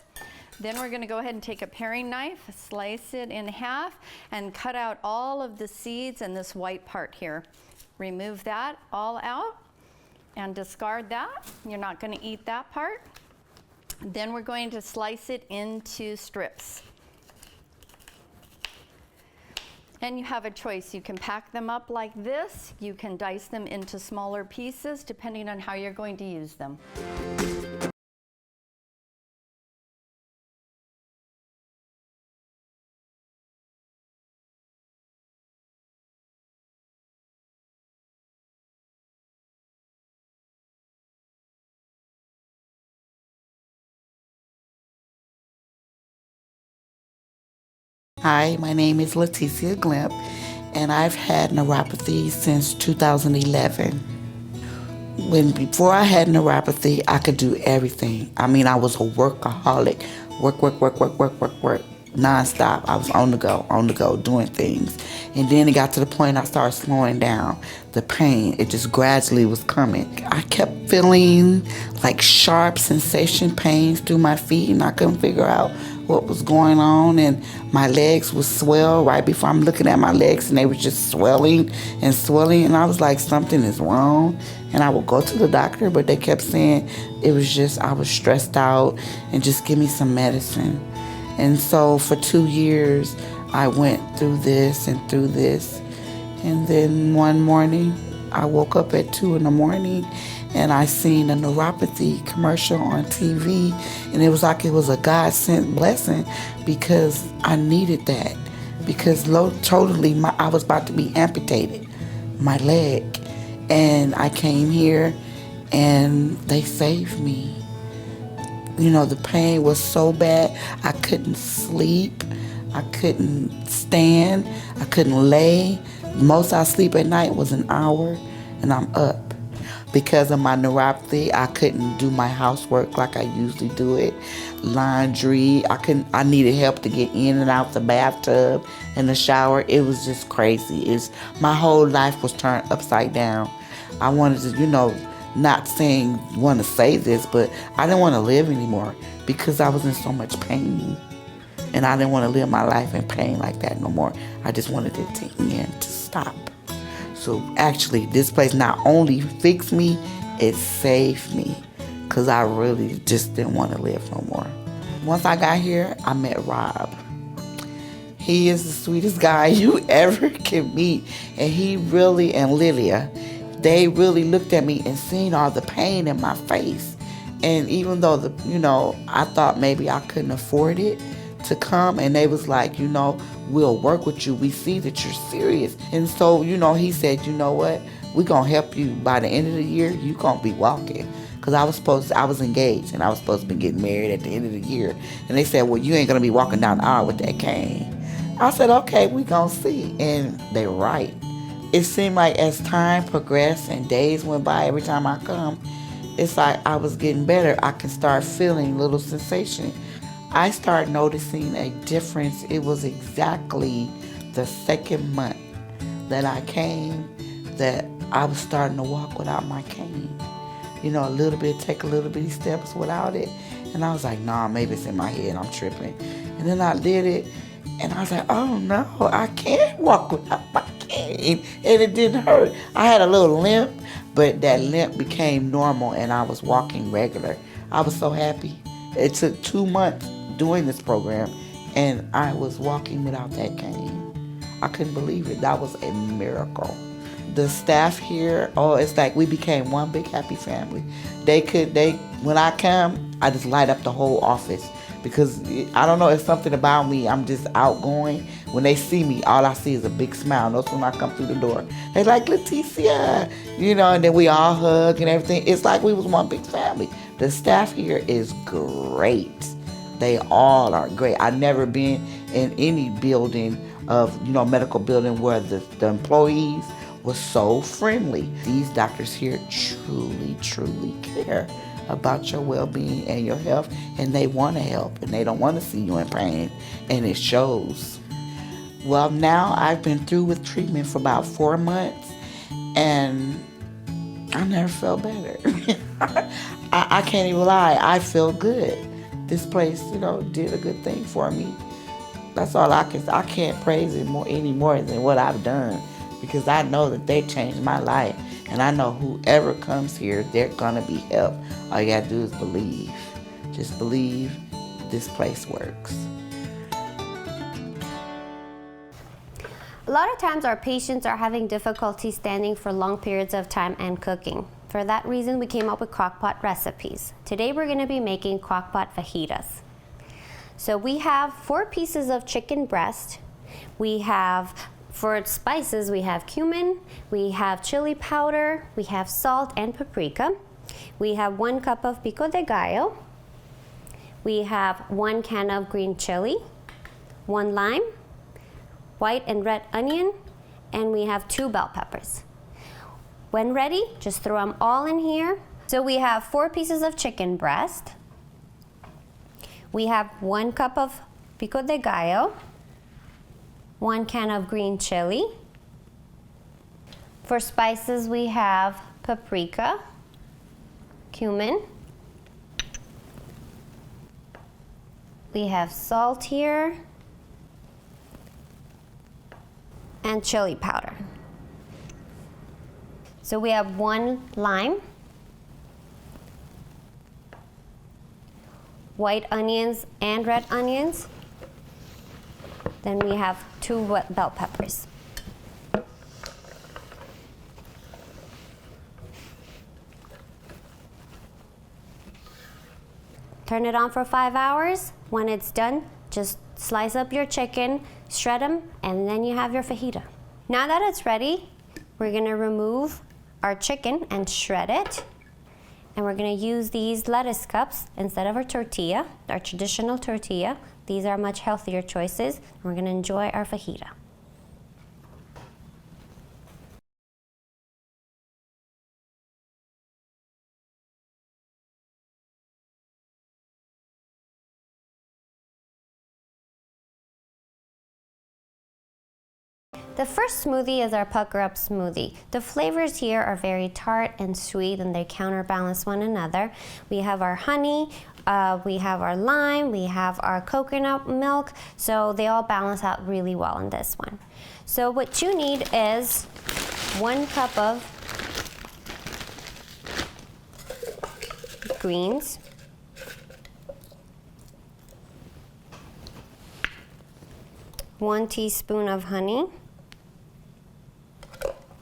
Speaker 4: Then we're going to go ahead and take a paring knife, slice it in half, and cut out all of the seeds and this white part here. Remove that all out and discard that. You're not going to eat that part. Then we're going to slice it into strips. And you have a choice. You can pack them up like this. You can dice them into smaller pieces depending on how you're going to use them.
Speaker 3: Hi, my name is Leticia Glimp, and I've had neuropathy since 2011. Before I had neuropathy, I could do everything. I mean, I was a workaholic. Work, nonstop. I was on the go, doing things. And then it got to the point I started slowing down. The pain, it just gradually was coming. I kept feeling like sharp sensation pains through my feet, and I couldn't figure out what was going on. And my legs would swell right before I'm looking at my legs, and they were just swelling. And I was like, something is wrong. And I would go to the doctor, but they kept saying it was just I was stressed out and just give me some medicine. And so for 2 years, I went through this. And then one morning, I woke up at 2 in the morning, and I seen a neuropathy commercial on TV. And it was like it was a God-sent blessing, because I needed that. Because totally, I was about to be amputated, my leg. And I came here, and they saved me. You know, the pain was so bad, I couldn't sleep, I couldn't stand, I couldn't lay. Most I sleep at night was an hour, and I'm up. Because of my neuropathy, I couldn't do my housework like I usually do it. Laundry, I needed help to get in and out the bathtub and the shower. It was just crazy. My whole life was turned upside down. I wanted to, not want to say this, but I didn't want to live anymore because I was in so much pain. And I didn't want to live my life in pain like that no more. I just wanted it to end, to stop. So actually, this place not only fixed me, it saved me, because I really just didn't want to live no more. Once I got here, I met Rob. He is the sweetest guy you ever can meet. And he really, and Lilia, they really looked at me and seen all the pain in my face. And even though, I thought maybe I couldn't afford it to come, and they was like, we'll work with you. We see that you're serious. And so, he said, you know what? We're going to help you. By the end of the year, you're going to be walking. Because I was engaged, and I was supposed to be getting married at the end of the year. And they said, well, you ain't going to be walking down the aisle with that cane. I said, okay, we going to see. And they're right. It seemed like as time progressed and days went by, every time I come, it's like I was getting better. I can start feeling little sensation. I started noticing a difference. It was exactly the second month that I came that I was starting to walk without my cane. Take a little bitty steps without it. And I was like, nah, maybe it's in my head, I'm tripping. And then I did it, and I was like, oh no, I can't walk without my cane. And it didn't hurt. I had a little limp, but that limp became normal, and I was walking regular. I was so happy. It took 2 months doing this program, and I was walking without that cane. I couldn't believe it. That was a miracle. the staff here, oh, it's like we became one big happy family. When I come, I just light up the whole office because I don't know, it's something about me. I'm just outgoing. When they see me, all I see is a big smile. And that's when I come through the door. They're like, Leticia, and then we all hug and everything. It's like we was one big family. The staff here is great. They all are great. I've never been in any building of, medical building where the employees was so friendly. These doctors here truly, truly care about your well-being and your health, and they want to help, and they don't want to see you in pain, and it shows. Well, now I've been through with treatment for about 4 months, and I never felt better. I can't even lie. I feel good. This place, did a good thing for me. That's all I can't praise it any more than what I've done, because I know that they changed my life, and I know whoever comes here, they're gonna be helped. All you gotta do is believe. Just believe this place works.
Speaker 5: A lot of times our patients are having difficulty standing for long periods of time and cooking. For that reason, we came up with crockpot recipes. Today we're gonna be making crockpot fajitas. So we have 4 pieces of chicken breast. We have, for spices, we have cumin, we have chili powder, we have salt and paprika. We have 1 cup of pico de gallo. We have 1 can of green chili, 1 lime, white and red onion, and we have 2 bell peppers. When ready, just throw them all in here. So we have 4 pieces of chicken breast. We have 1 cup of pico de gallo, 1 can of green chili. For spices, we have paprika, cumin. We have salt here, and chili powder. So we have 1 lime, white onions and red onions. Then we have 2 bell peppers. Turn it on for 5 hours. When it's done, just slice up your chicken, shred them, and then you have your fajita. Now that it's ready, we're gonna remove our chicken and shred it. And we're gonna use these lettuce cups instead of our tortilla, our traditional tortilla. These are much healthier choices. We're gonna enjoy our fajita. The first smoothie is our pucker up smoothie. The flavors here are very tart and sweet, and they counterbalance one another. We have our honey, we have our lime, we have our coconut milk, so they all balance out really well in this one. So what you need is 1 cup of greens, 1 teaspoon of honey,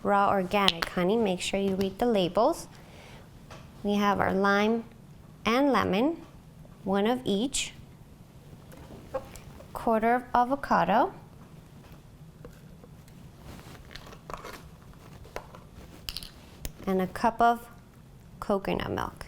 Speaker 5: raw organic honey, make sure you read the labels. We have our lime and lemon, 1 of each, 1/4 of avocado, and 1 cup of coconut milk.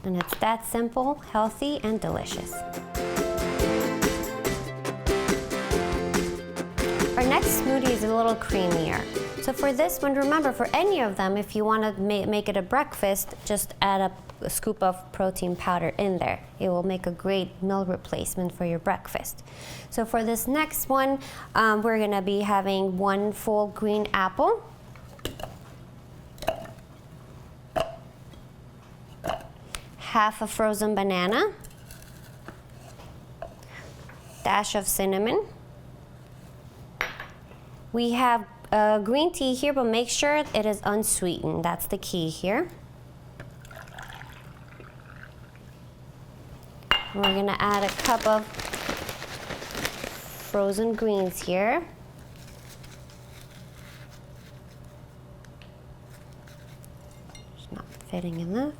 Speaker 5: And it's that simple, healthy, and delicious. Our next smoothie is a little creamier. So for this one, remember, for any of them, if you want to make it a breakfast, just add a scoop of protein powder in there. It will make a great meal replacement for your breakfast. So for this next one, we're gonna be having 1 full green apple, 1/2 a frozen banana, dash of cinnamon. We have green tea here, but make sure it is unsweetened. That's the key here. We're gonna add a cup of frozen greens here. It's not fitting enough.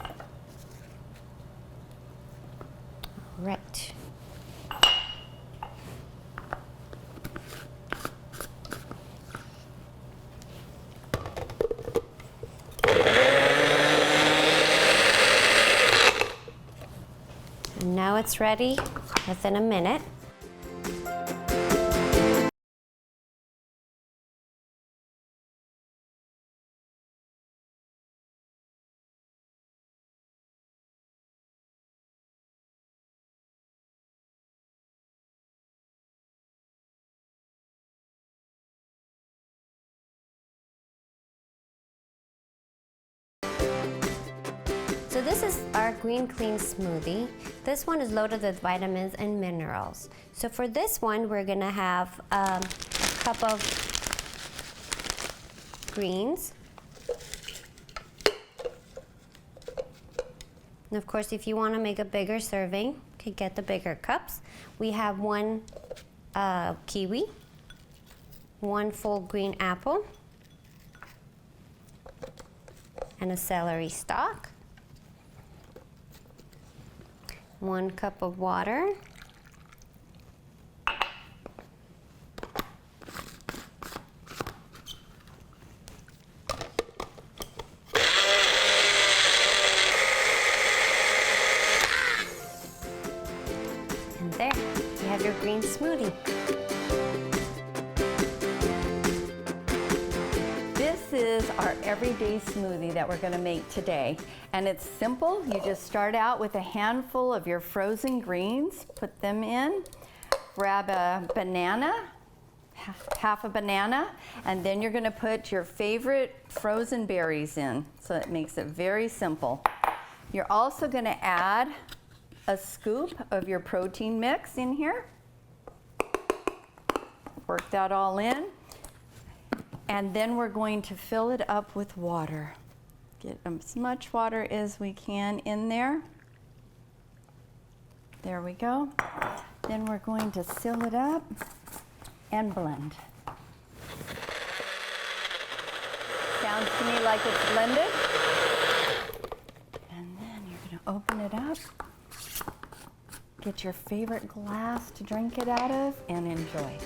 Speaker 5: All right. And now it's ready within a minute. So this is our green clean smoothie. This one is loaded with vitamins and minerals. So for this one, we're gonna have a cup of greens. And of course, if you wanna make a bigger serving, you can get the bigger cups. We have one kiwi, one full green apple, and a celery stalk. 1 cup of water. And there, you have your green smoothie.
Speaker 4: This is our everyday smoothie that we're going to make today. And it's simple. You just start out with a handful of your frozen greens, put them in, grab a banana, half a banana, and then you're going to put your favorite frozen berries in. So it makes it very simple. You're also going to add a scoop of your protein mix in here. Work that all in. And then we're going to fill it up with water. Get as much water as we can in there. There we go. Then we're going to seal it up and blend. Sounds to me like it's blended. And then you're going to open it up. Get your favorite glass to drink it out of and enjoy.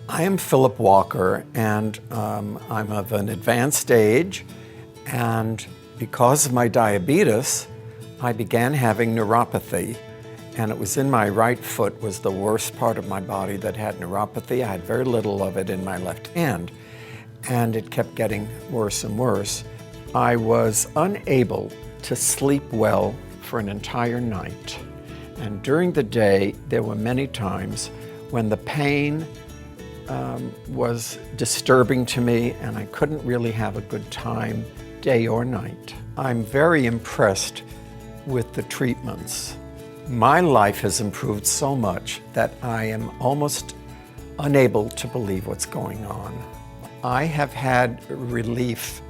Speaker 12: I am Philip Walker, and I'm of an advanced age, and because of my diabetes, I began having neuropathy, and it was in my right foot was the worst part of my body that had neuropathy. I had very little of it in my left hand, and it kept getting worse and worse. I was unable to sleep well for an entire night, and during the day, there were many times when the pain was disturbing to me, and I couldn't really have a good time day or night. I'm very impressed with the treatments. My life has improved so much that I am almost unable to believe what's going on. I have had relief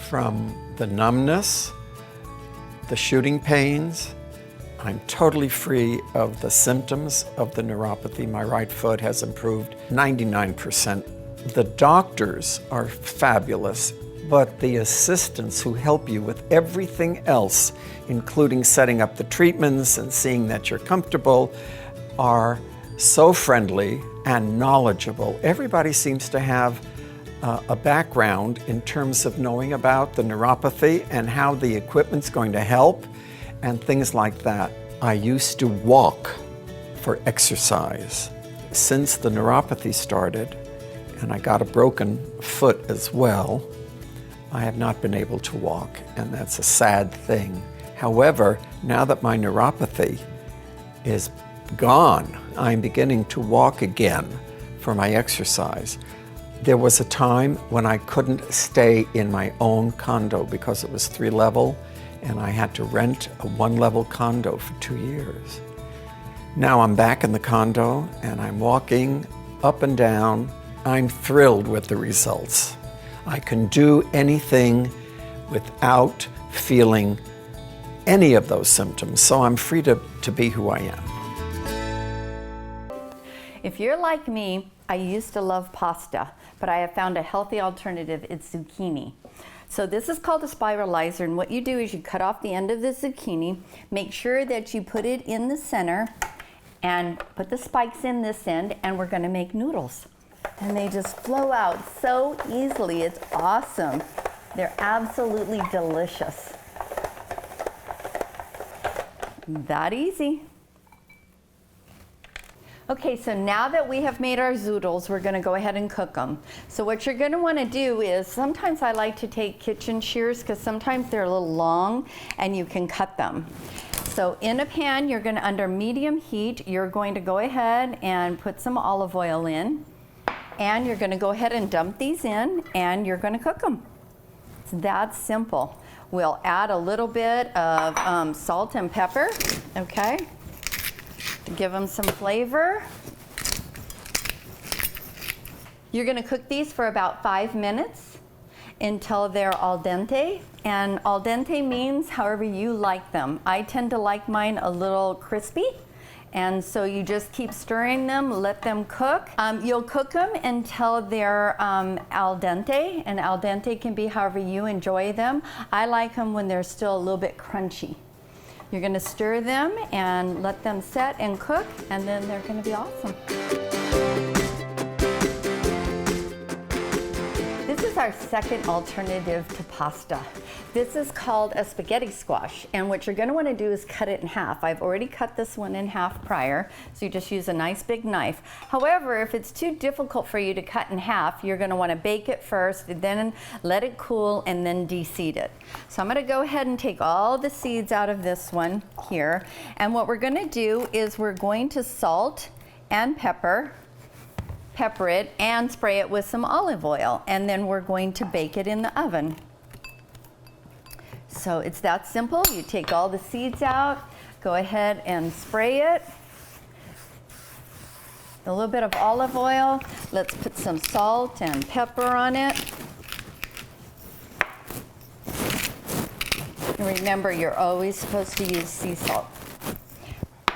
Speaker 12: from the numbness, the shooting pains. I'm totally free of the symptoms of the neuropathy. My right foot has improved 99%. The doctors are fabulous, but the assistants who help you with everything else, including setting up the treatments and seeing that you're comfortable, are so friendly and knowledgeable. Everybody seems to have a background in terms of knowing about the neuropathy and how the equipment's going to help and things like that. I used to walk for exercise. Since the neuropathy started, and I got a broken foot as well, I have not been able to walk, and that's a sad thing. However, now that my neuropathy is gone, I'm beginning to walk again for my exercise. There was a time when I couldn't stay in my own condo because it was 3-level, and I had to rent a 1-level condo for 2 years. Now I'm back in the condo and I'm walking up and down. I'm thrilled with the results. I can do anything without feeling any of those symptoms, so I'm free to be who I am.
Speaker 4: If you're like me, I used to love pasta, but I have found a healthy alternative. It's zucchini. So this is called a spiralizer, and what you do is you cut off the end of the zucchini, make sure that you put it in the center, and put the spikes in this end, and we're gonna make noodles. And they just flow out so easily. It's awesome. They're absolutely delicious. That easy. Okay, so now that we have made our zoodles, we're gonna go ahead and cook them. So what you're gonna wanna do is, sometimes I like to take kitchen shears because sometimes they're a little long and you can cut them. So in a pan, you're gonna, under medium heat, you're going to go ahead and put some olive oil in, and you're gonna go ahead and dump these in, and you're gonna cook them. It's that simple. We'll add a little bit of salt and pepper, okay? To give them some flavor. You're gonna cook these for about 5 minutes until they're al dente. And al dente means however you like them. I tend to like mine a little crispy. And so you just keep stirring them, let them cook. You'll cook them until they're al dente, and al dente can be however you enjoy them. I like them when they're still a little bit crunchy. You're gonna stir them and let them set and cook, and then they're gonna be awesome. This is our second alternative to pasta. This is called a spaghetti squash, and what you're gonna wanna do is cut it in half. I've already cut this one in half prior, so you just use a nice big knife. However, if it's too difficult for you to cut in half, you're gonna wanna bake it first, then let it cool, and then de-seed it. So I'm gonna go ahead and take all the seeds out of this one here, and what we're gonna do is we're going to salt and pepper it and spray it with some olive oil, and then we're going to bake it in the oven. So it's that simple. You take all the seeds out, go ahead and spray it. A little bit of olive oil. Let's put some salt and pepper on it. And remember, you're always supposed to use sea salt.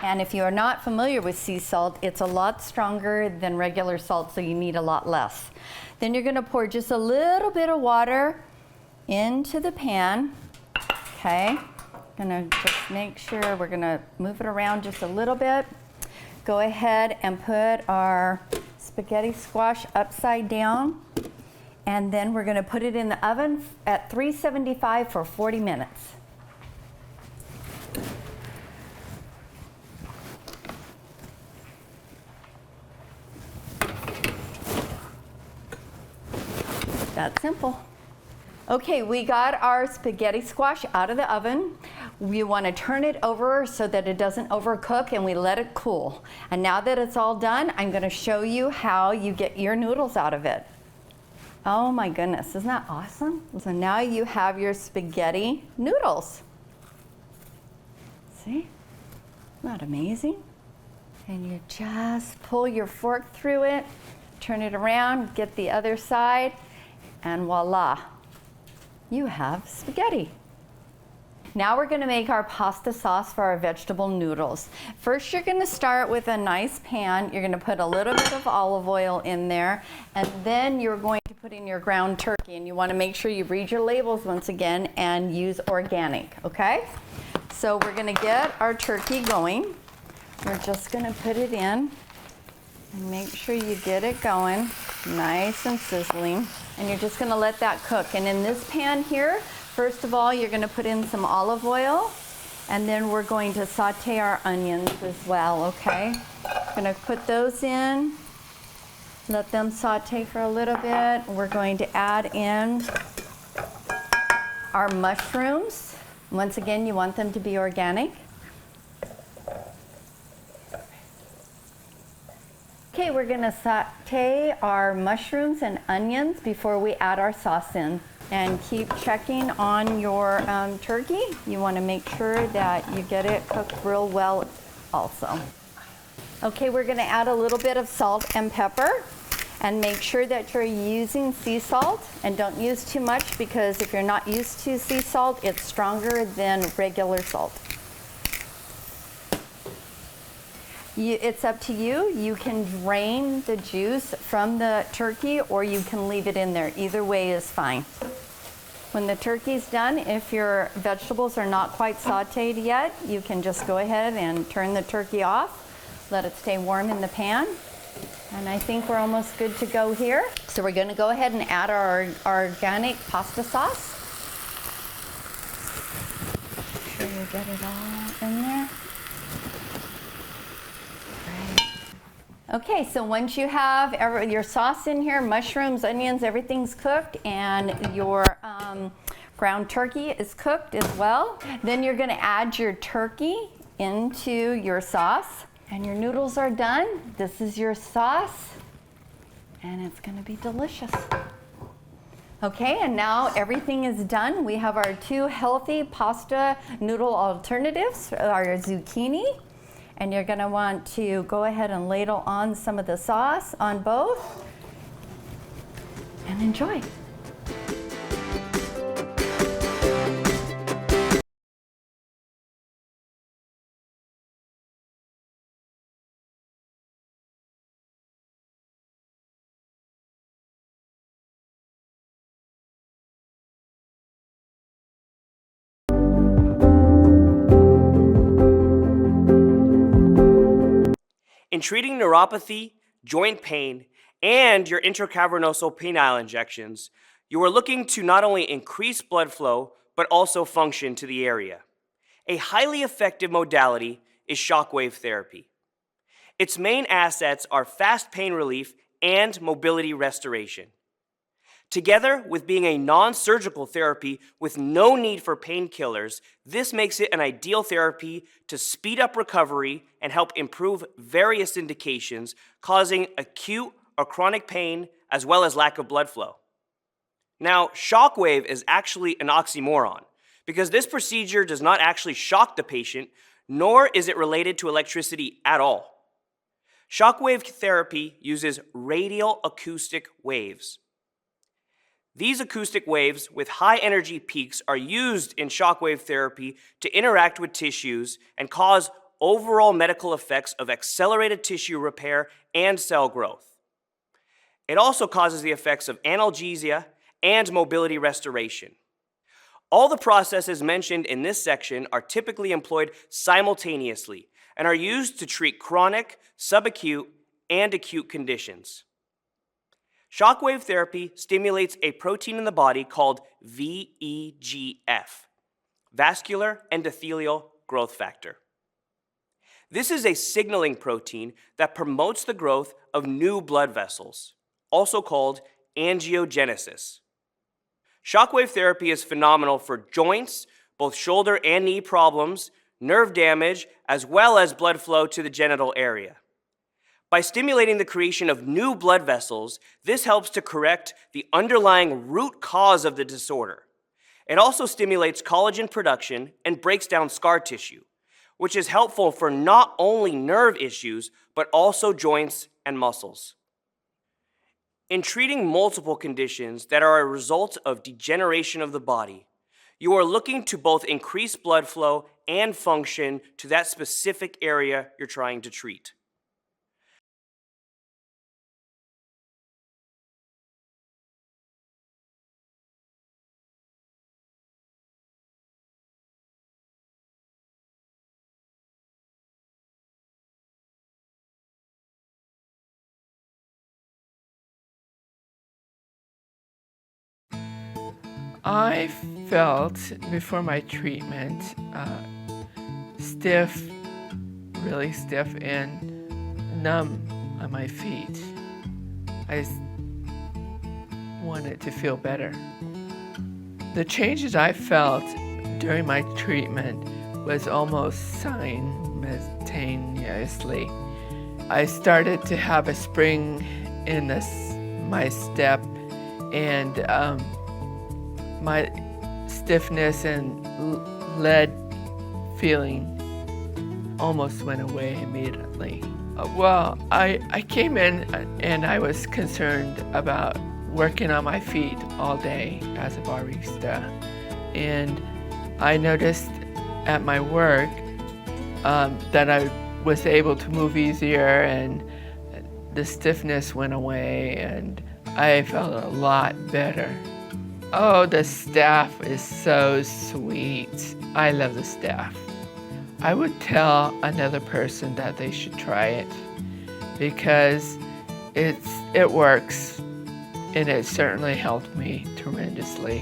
Speaker 4: And if you are not familiar with sea salt, it's a lot stronger than regular salt, so you need a lot less. Then you're gonna pour just a little bit of water into the pan. Okay, gonna just make sure, we're gonna move it around just a little bit. Go ahead and put our spaghetti squash upside down, and then we're gonna put it in the oven at 375 for 40 minutes. That simple. Okay, we got our spaghetti squash out of the oven. We want to turn it over so that it doesn't overcook, and we let it cool. And now that it's all done, I'm going to show you how you get your noodles out of it. Oh my goodness, isn't that awesome? So now you have your spaghetti noodles. See? Isn't that amazing? And you just pull your fork through it, turn it around, get the other side, and voila, you have spaghetti. Now we're gonna make our pasta sauce for our vegetable noodles. First, you're gonna start with a nice pan. You're gonna put a little bit of olive oil in there, and then you're going to put in your ground turkey, and you wanna make sure you read your labels once again and use organic, okay? So we're gonna get our turkey going. We're just gonna put it in, and make sure you get it going, nice and sizzling. And you're just gonna let that cook. And in this pan here, first of all, you're gonna put in some olive oil, and then we're going to saute our onions as well, okay? Gonna put those in, let them saute for a little bit. We're going to add in our mushrooms. Once again, you want them to be organic. Okay, we're gonna saute our mushrooms and onions before we add our sauce in. And keep checking on your turkey. You wanna make sure that you get it cooked real well also. Okay, we're gonna add a little bit of salt and pepper, and make sure that you're using sea salt, and don't use too much, because if you're not used to sea salt, it's stronger than regular salt. It's up to you. You can drain the juice from the turkey, or you can leave it in there. Either way is fine. When the turkey's done, if your vegetables are not quite sauteed yet, you can just go ahead and turn the turkey off. Let it stay warm in the pan. And I think we're almost good to go here. So we're gonna go ahead and add our organic pasta sauce. Make sure you get it all in there. Okay, so once you have your sauce in here, mushrooms, onions, everything's cooked, and your ground turkey is cooked as well, then you're gonna add your turkey into your sauce, and your noodles are done. This is your sauce, and it's gonna be delicious. Okay, and now everything is done. We have our two healthy pasta noodle alternatives, our zucchini. And you're gonna want to go ahead and ladle on some of the sauce on both and enjoy.
Speaker 13: In treating neuropathy, joint pain, and your intracavernosal penile injections, you are looking to not only increase blood flow, but also function to the area. A highly effective modality is shockwave therapy. Its main assets are fast pain relief and mobility restoration. Together with being a non-surgical therapy with no need for painkillers, this makes it an ideal therapy to speed up recovery and help improve various indications causing acute or chronic pain as well as lack of blood flow. Now, shockwave is actually an oxymoron because this procedure does not actually shock the patient, nor is it related to electricity at all. Shockwave therapy uses radial acoustic waves. These acoustic waves with high energy peaks are used in shockwave therapy to interact with tissues and cause overall medical effects of accelerated tissue repair and cell growth. It also causes the effects of analgesia and mobility restoration. All the processes mentioned in this section are typically employed simultaneously and are used to treat chronic, subacute, and acute conditions. Shockwave therapy stimulates a protein in the body called VEGF, vascular endothelial growth factor. This is a signaling protein that promotes the growth of new blood vessels, also called angiogenesis. Shockwave therapy is phenomenal for joints, both shoulder and knee problems, nerve damage, as well as blood flow to the genital area. By stimulating the creation of new blood vessels, this helps to correct the underlying root cause of the disorder. It also stimulates collagen production and breaks down scar tissue, which is helpful for not only nerve issues, but also joints and muscles. In treating multiple conditions that are a result of degeneration of the body, you are looking to both increase blood flow and function to that specific area you're trying to treat.
Speaker 14: I felt before my treatment stiff, really stiff and numb on my feet. I wanted to feel better. The changes I felt during my treatment was almost simultaneously. I started to have a spring in my step, and my stiffness and lead feeling almost went away immediately. Well, I came in and I was concerned about working on my feet all day as a barista. And I noticed at my work that I was able to move easier and the stiffness went away and I felt a lot better. Oh, the staff is so sweet. I love the staff. I would tell another person that they should try it because it works and it certainly helped me tremendously.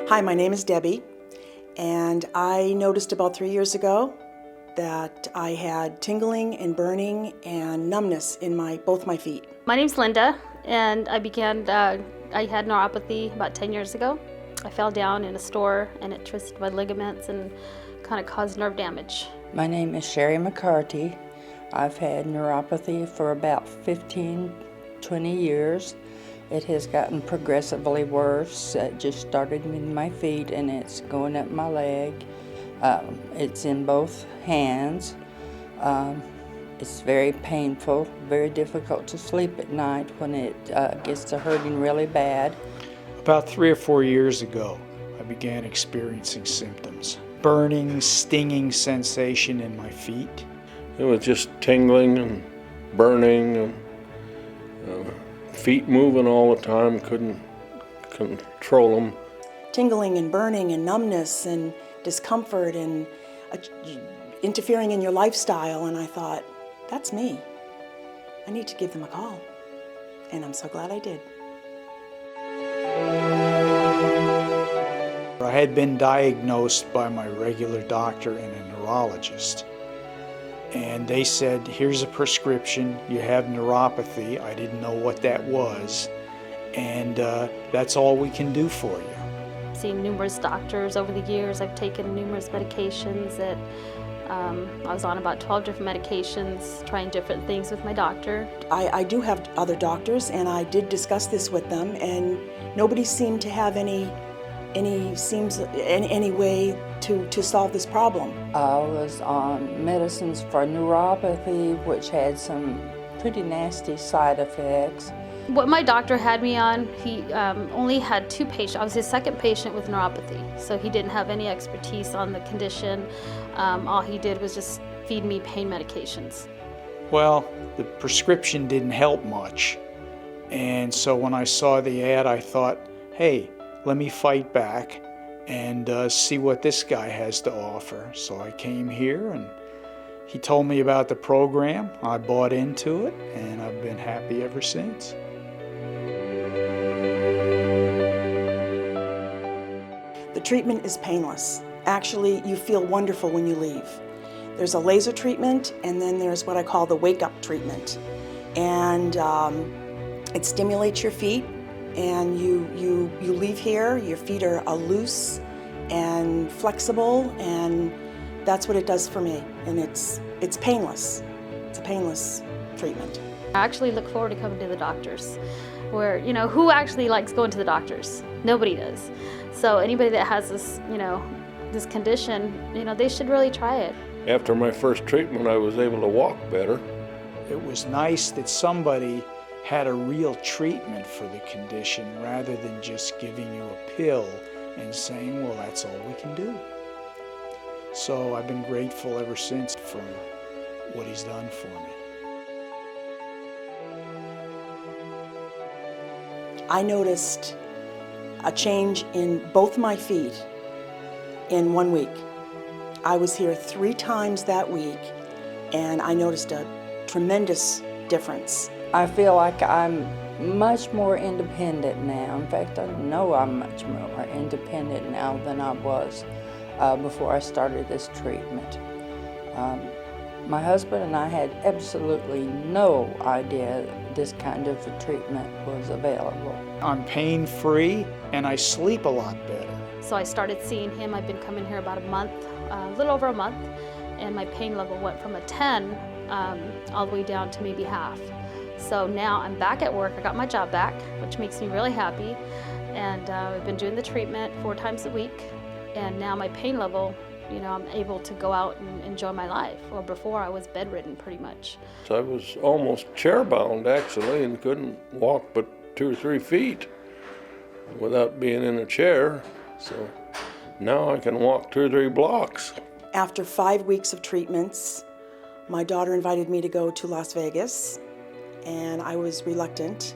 Speaker 15: Hi, my name is Debbie, and I noticed about 3 years ago that I had tingling and burning and numbness in both my feet.
Speaker 16: My name's Linda, and I had neuropathy about 10 years ago. I fell down in a store and it twisted my ligaments and kind of caused nerve damage.
Speaker 17: My name is Sherry McCarty. I've had neuropathy for about 15, 20 years. It has gotten progressively worse. It just started in my feet and it's going up my leg. It's in both hands. It's very painful, very difficult to sleep at night when it gets to hurting really bad.
Speaker 18: About 3 or 4 years ago, I began experiencing symptoms. Burning, stinging sensation in my feet.
Speaker 19: It was just tingling and burning and feet moving all the time, couldn't control them.
Speaker 15: Tingling and burning and numbness and discomfort and interfering in your lifestyle, and I thought, that's me. I need to give them a call. And I'm so glad I did.
Speaker 18: I had been diagnosed by my regular doctor and a neurologist. And they said, here's a prescription, you have neuropathy. I didn't know what that was. And that's all we can do for you.
Speaker 16: I've seen numerous doctors over the years. I've taken numerous medications that I was on about 12 different medications, trying different things with my doctor.
Speaker 15: I do have other doctors, and I did discuss this with them, and nobody seemed to have any way to solve this problem.
Speaker 17: I was on medicines for neuropathy, which had some pretty nasty side effects.
Speaker 16: What my doctor had me on, he only had 2 patients. I was his second patient with neuropathy, so he didn't have any expertise on the condition. All he did was just feed me pain medications.
Speaker 18: Well, the prescription didn't help much. And so when I saw the ad, I thought, hey, let me fight back and see what this guy has to offer. So I came here and he told me about the program. I bought into it and I've been happy ever since.
Speaker 15: The treatment is painless. Actually, you feel wonderful when you leave. There's a laser treatment, and then there's what I call the wake-up treatment. And it stimulates your feet, and you leave here, your feet are loose and flexible, and that's what it does for me. And it's painless. It's a painless treatment.
Speaker 16: I actually look forward to coming to the doctors, where, who actually likes going to the doctors? Nobody does. So anybody that has this, this condition, they should really try it.
Speaker 19: After my first treatment, I was able to walk better.
Speaker 18: It was nice that somebody had a real treatment for the condition rather than just giving you a pill and saying, well, that's all we can do. So I've been grateful ever since for what he's done for me. I noticed a change in both my feet in 1 week. I was here 3 times that week, and I noticed a tremendous difference.
Speaker 17: I feel like I'm much more independent now. In fact, I know I'm much more independent now than I was before I started this treatment. My husband and I had absolutely no idea this kind of a treatment was available.
Speaker 18: I'm pain-free and I sleep a lot better.
Speaker 16: So I started seeing him. I've been coming here about a month, a little over a month, and my pain level went from a 10 all the way down to maybe half. So now I'm back at work. I got my job back, which makes me really happy. And I've been doing the treatment 4 times a week, and now my pain level, I'm able to go out and enjoy my life. Or before I was bedridden pretty much.
Speaker 19: So I was almost chair-bound actually and couldn't walk but 2 or 3 feet without being in a chair. So now I can walk 2 or 3 blocks.
Speaker 15: After 5 weeks of treatments, my daughter invited me to go to Las Vegas, and I was reluctant,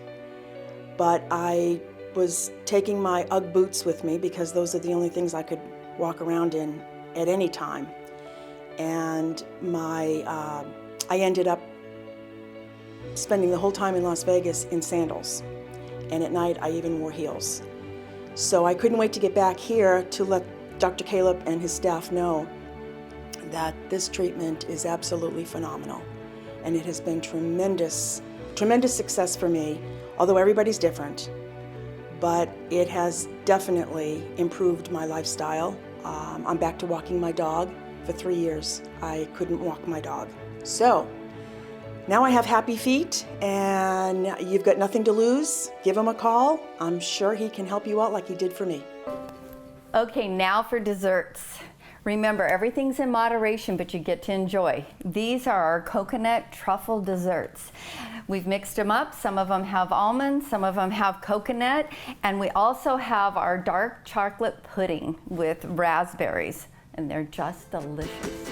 Speaker 15: but I was taking my UGG boots with me because those are the only things I could walk around in at any time. And I ended up spending the whole time in Las Vegas in sandals. And at night, I even wore heels. So I couldn't wait to get back here to let Dr. Caleb and his staff know that this treatment is absolutely phenomenal. And it has been tremendous success for me, although everybody's different. But it has definitely improved my lifestyle. I'm back to walking my dog. For 3 years, I couldn't walk my dog. So now I have happy feet, and you've got nothing to lose. Give him a call. I'm sure he can help you out like he did for me.
Speaker 4: Okay, now for desserts. Remember, everything's in moderation, but you get to enjoy. These are our coconut truffle desserts. We've mixed them up. Some of them have almonds, some of them have coconut, and we also have our dark chocolate pudding with raspberries, and they're just delicious.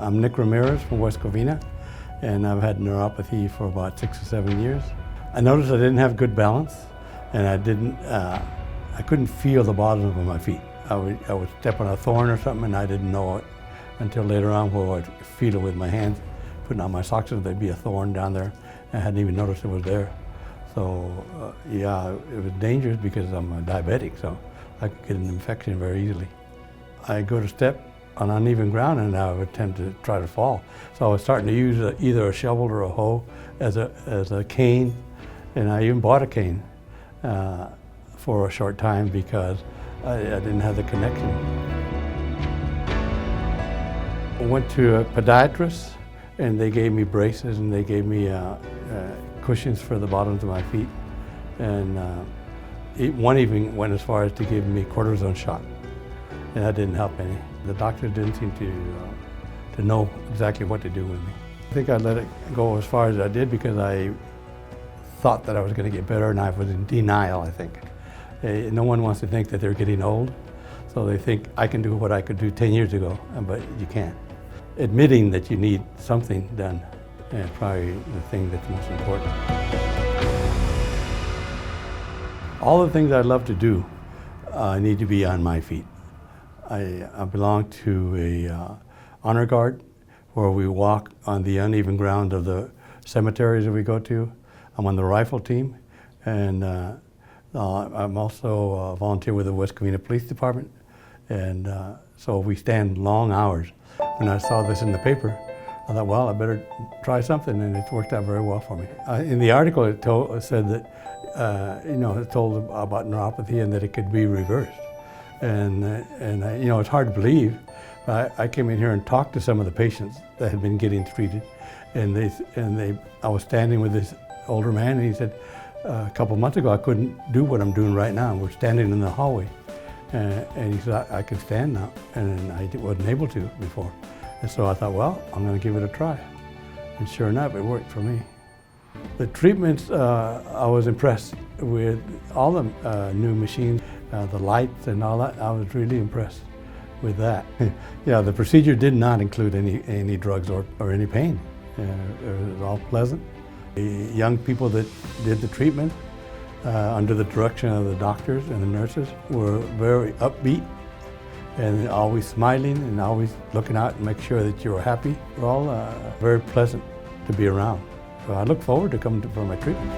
Speaker 20: I'm Nick Ramirez from West Covina, and I've had neuropathy for about 6 or 7 years. I noticed I didn't have good balance, and I couldn't feel the bottom of my feet. I would step on a thorn or something, and I didn't know it until later on, where I'd feel it with my hands, putting on my socks, and there'd be a thorn down there. I hadn't even noticed it was there. So yeah, it was dangerous because I'm a diabetic, so I could get an infection very easily. I go to step on uneven ground, and I would tend to try to fall. So I was starting to use either a shovel or a hoe as a cane, and I even bought a cane for a short time because I didn't have the connection. I went to a podiatrist, and they gave me braces, and they gave me cushions for the bottoms of my feet, and one even went as far as to give me cortisone shot, and that didn't help any. The doctor didn't seem to know exactly what to do with me. I think I let it go as far as I did because I thought that I was going to get better, and I was in denial, I think. No one wants to think that they're getting old, so they think I can do what I could do 10 years ago, but you can't. Admitting that you need something done is probably the thing that's most important. All the things I love to do need to be on my feet. I belong to a honor guard where we walk on the uneven ground of the cemeteries that we go to. I'm on the rifle team, and I'm also a volunteer with the West Covina Police Department, and so we stand long hours. When I saw this in the paper, I thought, well, I better try something, and it's worked out very well for me. In the article, it said that, it told about neuropathy and that it could be reversed. And it's hard to believe. I came in here and talked to some of the patients that had been getting treated, and I was standing with this older man, and he said, a couple months ago I couldn't do what I'm doing right now. We're standing in the hallway. And he said, I can stand now, and I wasn't able to before. And so I thought, well, I'm going to give it a try. And sure enough, it worked for me. The treatments, I was impressed with all the new machines, the lights and all that. I was really impressed with that. Yeah, the procedure did not include any drugs or any pain. It was all pleasant. The young people that did the treatment, under the direction of the doctors and the nurses, were very upbeat and always smiling and always looking out and make sure that you were happy. They're all very pleasant to be around. So I look forward to coming for my treatment.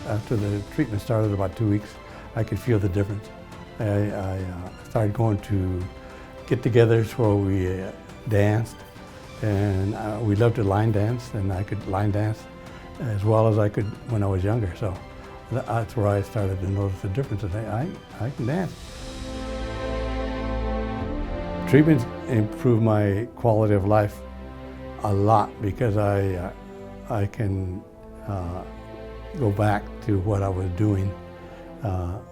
Speaker 20: After the treatment started about 2 weeks, I could feel the difference. I started going to get-togethers where we danced, and we loved to line dance, and I could line dance as well as I could when I was younger. So that's where I started to notice the difference. I can dance. Treatments improved my quality of life a lot because I can go back to what I was doing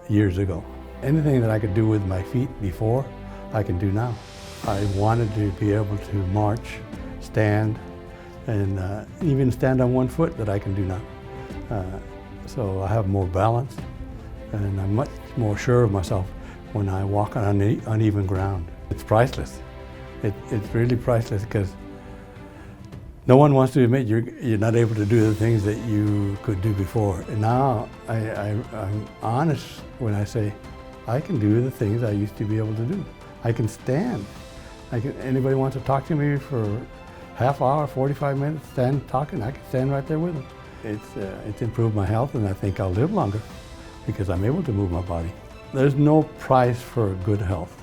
Speaker 20: years ago. Anything that I could do with my feet before, I can do now. I wanted to be able to march, stand, and even stand on one foot that I can do now. So I have more balance, and I'm much more sure of myself when I walk on uneven ground. It's priceless. It's really priceless because no one wants to admit you're not able to do the things that you could do before. And now I'm honest when I say I can do the things I used to be able to do. I can stand. Anybody wants to talk to me for half hour, 45 minutes, stand talking, I can stand right there with them. It's improved my health, and I think I'll live longer because I'm able to move my body. There's no price for good health.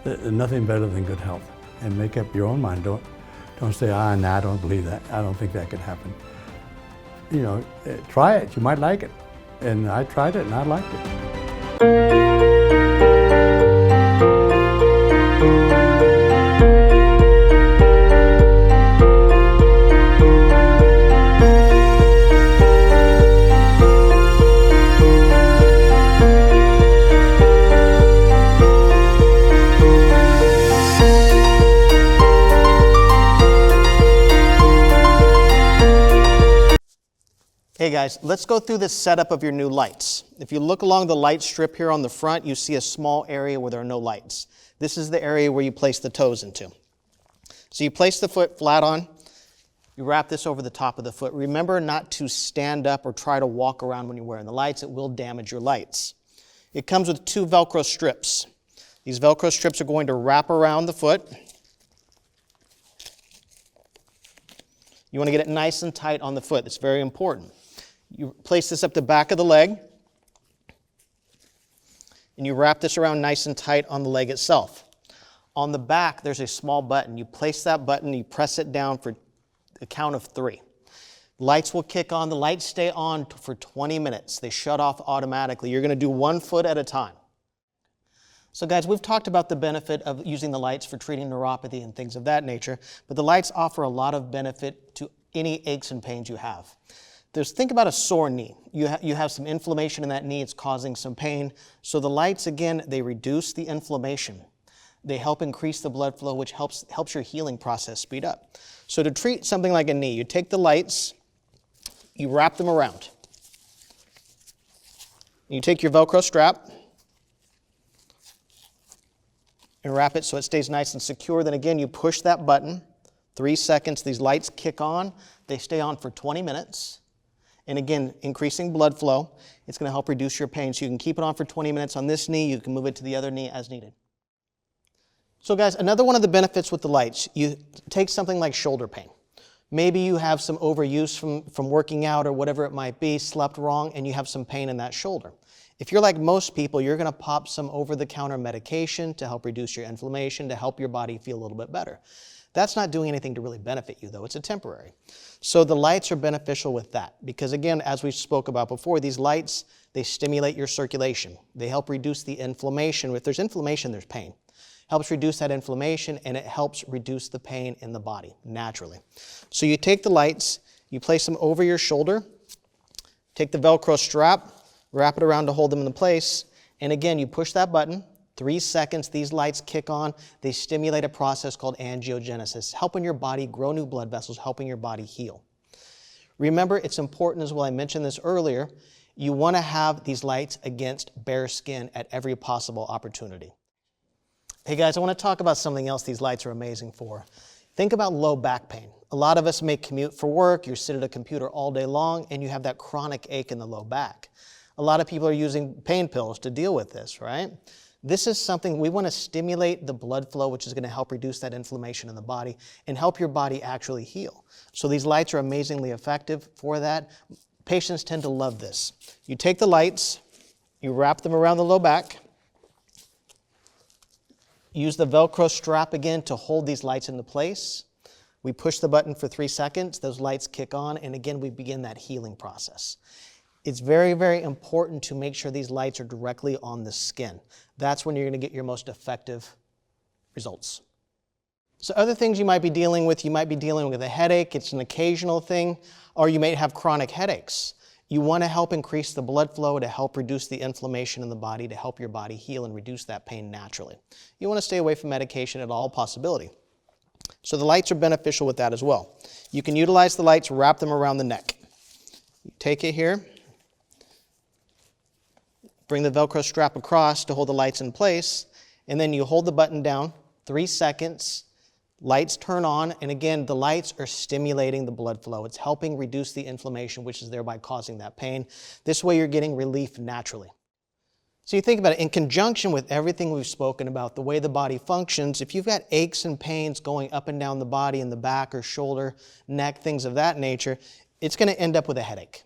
Speaker 20: There's nothing better than good health. And make up your own mind. Don't say, nah, I don't believe that. I don't think that could happen. You know, try it. You might like it. And I tried it, and I liked it.
Speaker 2: Hey guys, let's go through the setup of your new lights. If you look along the light strip here on the front, you see a small area where there are no lights. This is the area where you place the toes into. So you place the foot flat on, you wrap this over the top of the foot. Remember not to stand up or try to walk around when you're wearing the lights. It will damage your lights. It comes with 2 Velcro strips. These Velcro strips are going to wrap around the foot. You want to get it nice and tight on the foot. It's very important. You place this up the back of the leg, and you wrap this around nice and tight on the leg itself. On the back, there's a small button. You place that button, you press it down for a count of 3. Lights will kick on. The lights stay on for 20 minutes. They shut off automatically. You're going to do 1 foot at a time. So guys, we've talked about the benefit of using the lights for treating neuropathy and things of that nature, but the lights offer a lot of benefit to any aches and pains you have. Think about a sore knee. You have some inflammation in that knee. It's causing some pain. So the lights, again, they reduce the inflammation. They help increase the blood flow, which helps your healing process speed up. So to treat something like a knee, you take the lights, you wrap them around. You take your Velcro strap and wrap it so it stays nice and secure. Then again, you push that button, 3 seconds, these lights kick on. They stay on for 20 minutes. And again, increasing blood flow, it's going to help reduce your pain. So you can keep it on for 20 minutes on this knee. You can move it to the other knee as needed. So guys, another one of the benefits with the lights, you take something like shoulder pain. Maybe you have some overuse from working out or whatever it might be, slept wrong, and you have some pain in that shoulder. If you're like most people, you're going to pop some over-the-counter medication to help reduce your inflammation, to help your body feel a little bit better. That's not doing anything to really benefit you, though. It's a temporary. So the lights are beneficial with that because, again, as we spoke about before, these lights, they stimulate your circulation. They help reduce the inflammation. If there's inflammation, there's pain. Helps reduce that inflammation, and it helps reduce the pain in the body naturally. So you take the lights,
Speaker 21: You place them over your shoulder. Take the Velcro strap, wrap it around to hold them in place. And again, you push that button. 3 seconds, these lights kick on. They stimulate a process called angiogenesis, helping your body grow new blood vessels, helping your body heal. Remember, it's important as well, I mentioned this earlier, you want to have these lights against bare skin at every possible opportunity. Hey guys, I want to talk about something else these lights are amazing for. Think about low back pain. A lot of us may commute for work, you sit at a computer all day long, and you have that chronic ache in the low back. A lot of people are using pain pills to deal with this, right? This is something we want to stimulate the blood flow, which is going to help reduce that inflammation in the body and help your body actually heal. So these lights are amazingly effective for that. Patients tend to love this. You take the lights, you wrap them around the low back, use the Velcro strap again to hold these lights into place. We push the button for 3 seconds, those lights kick on, and again we begin that healing process. It's very, very important to make sure these lights are directly on the skin. That's when you're going to get your most effective results. So other things you might be dealing with, you might be dealing with a headache, it's an occasional thing, or you may have chronic headaches. You want to help increase the blood flow to help reduce the inflammation in the body, to help your body heal and reduce that pain naturally. You want to stay away from medication at all possibility. So the lights are beneficial with that as well. You can utilize the lights, wrap them around the neck. You take it here, bring the Velcro strap across to hold the lights in place, and then you hold the button down, 3 seconds, lights turn on, and again, the lights are stimulating the blood flow. It's helping reduce the inflammation, which is thereby causing that pain. This way you're getting relief naturally. So you think about it, in conjunction with everything we've spoken about, the way the body functions, if you've got aches and pains going up and down the body in the back or shoulder, neck, things of that nature, it's going to end up with a headache.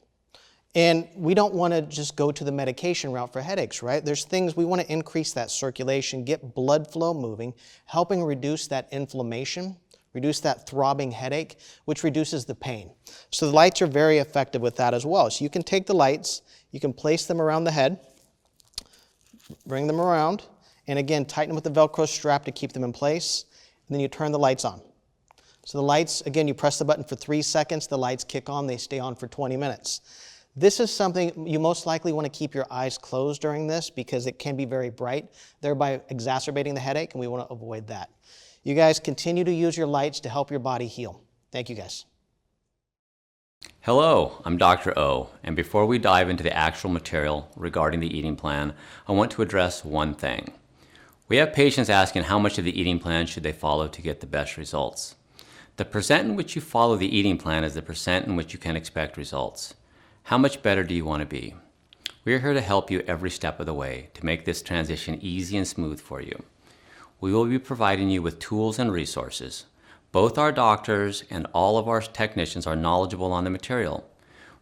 Speaker 21: And we don't want to just go to the medication route for headaches, right? There's things, we want to increase that circulation, get blood flow moving, helping reduce that inflammation, reduce that throbbing headache, which reduces the pain. So the lights are very effective with that as well. So you can take the lights, you can place them around the head, bring them around, and again, tighten with the Velcro strap to keep them in place, and then you turn the lights on. So the lights, again, you press the button for 3 seconds, the lights kick on, they stay on for 20 minutes. This is something you most likely want to keep your eyes closed during this because it can be very bright, thereby exacerbating the headache, and we want to avoid that. You guys continue to use your lights to help your body heal. Thank you guys.
Speaker 22: Hello, I'm Dr. O, and before we dive into the actual material regarding the eating plan, I want to address one thing. We have patients asking how much of the eating plan should they follow to get the best results. The percent in which you follow the eating plan is the percent in which you can expect results. How much better do you want to be? We are here to help you every step of the way to make this transition easy and smooth for you. We will be providing you with tools and resources. Both our doctors and all of our technicians are knowledgeable on the material.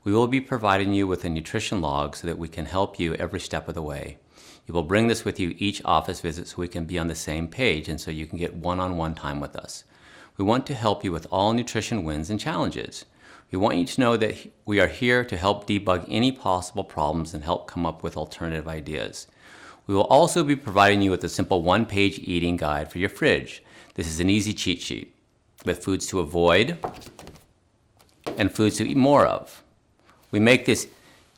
Speaker 22: We will be providing you with a nutrition log so that we can help you every step of the way. You will bring this with you each office visit so we can be on the same page and so you can get one-on-one time with us. We want to help you with all nutrition wins and challenges. We want you to know that we are here to help debug any possible problems and help come up with alternative ideas. We will also be providing you with a simple one-page eating guide for your fridge. This is an easy cheat sheet with foods to avoid and foods to eat more of. We make this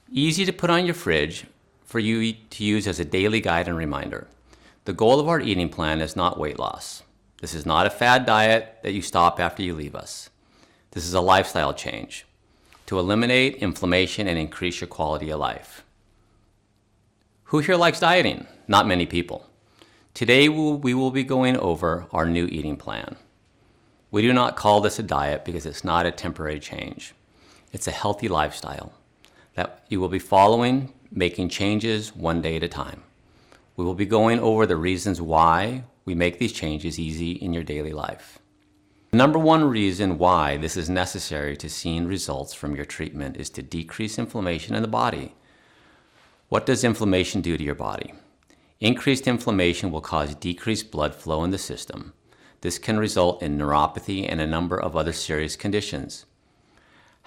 Speaker 22: easy to put on your fridge for you to use as a daily guide and reminder. The goal of our eating plan is not weight loss. This is not a fad diet that you stop after you leave us. This is a lifestyle change to eliminate inflammation and increase your quality of life. Who here likes dieting? Not many people. Today we will be going over our new eating plan. We do not call this a diet because it's not a temporary change. It's a healthy lifestyle that you will be following, making changes one day at a time. We will be going over the reasons why we make these changes easy in your daily life. The number one reason why this is necessary to seeing results from your treatment is to decrease inflammation in the body. What does inflammation do to your body? Increased inflammation will cause decreased blood flow in the system. This can result in neuropathy and a number of other serious conditions.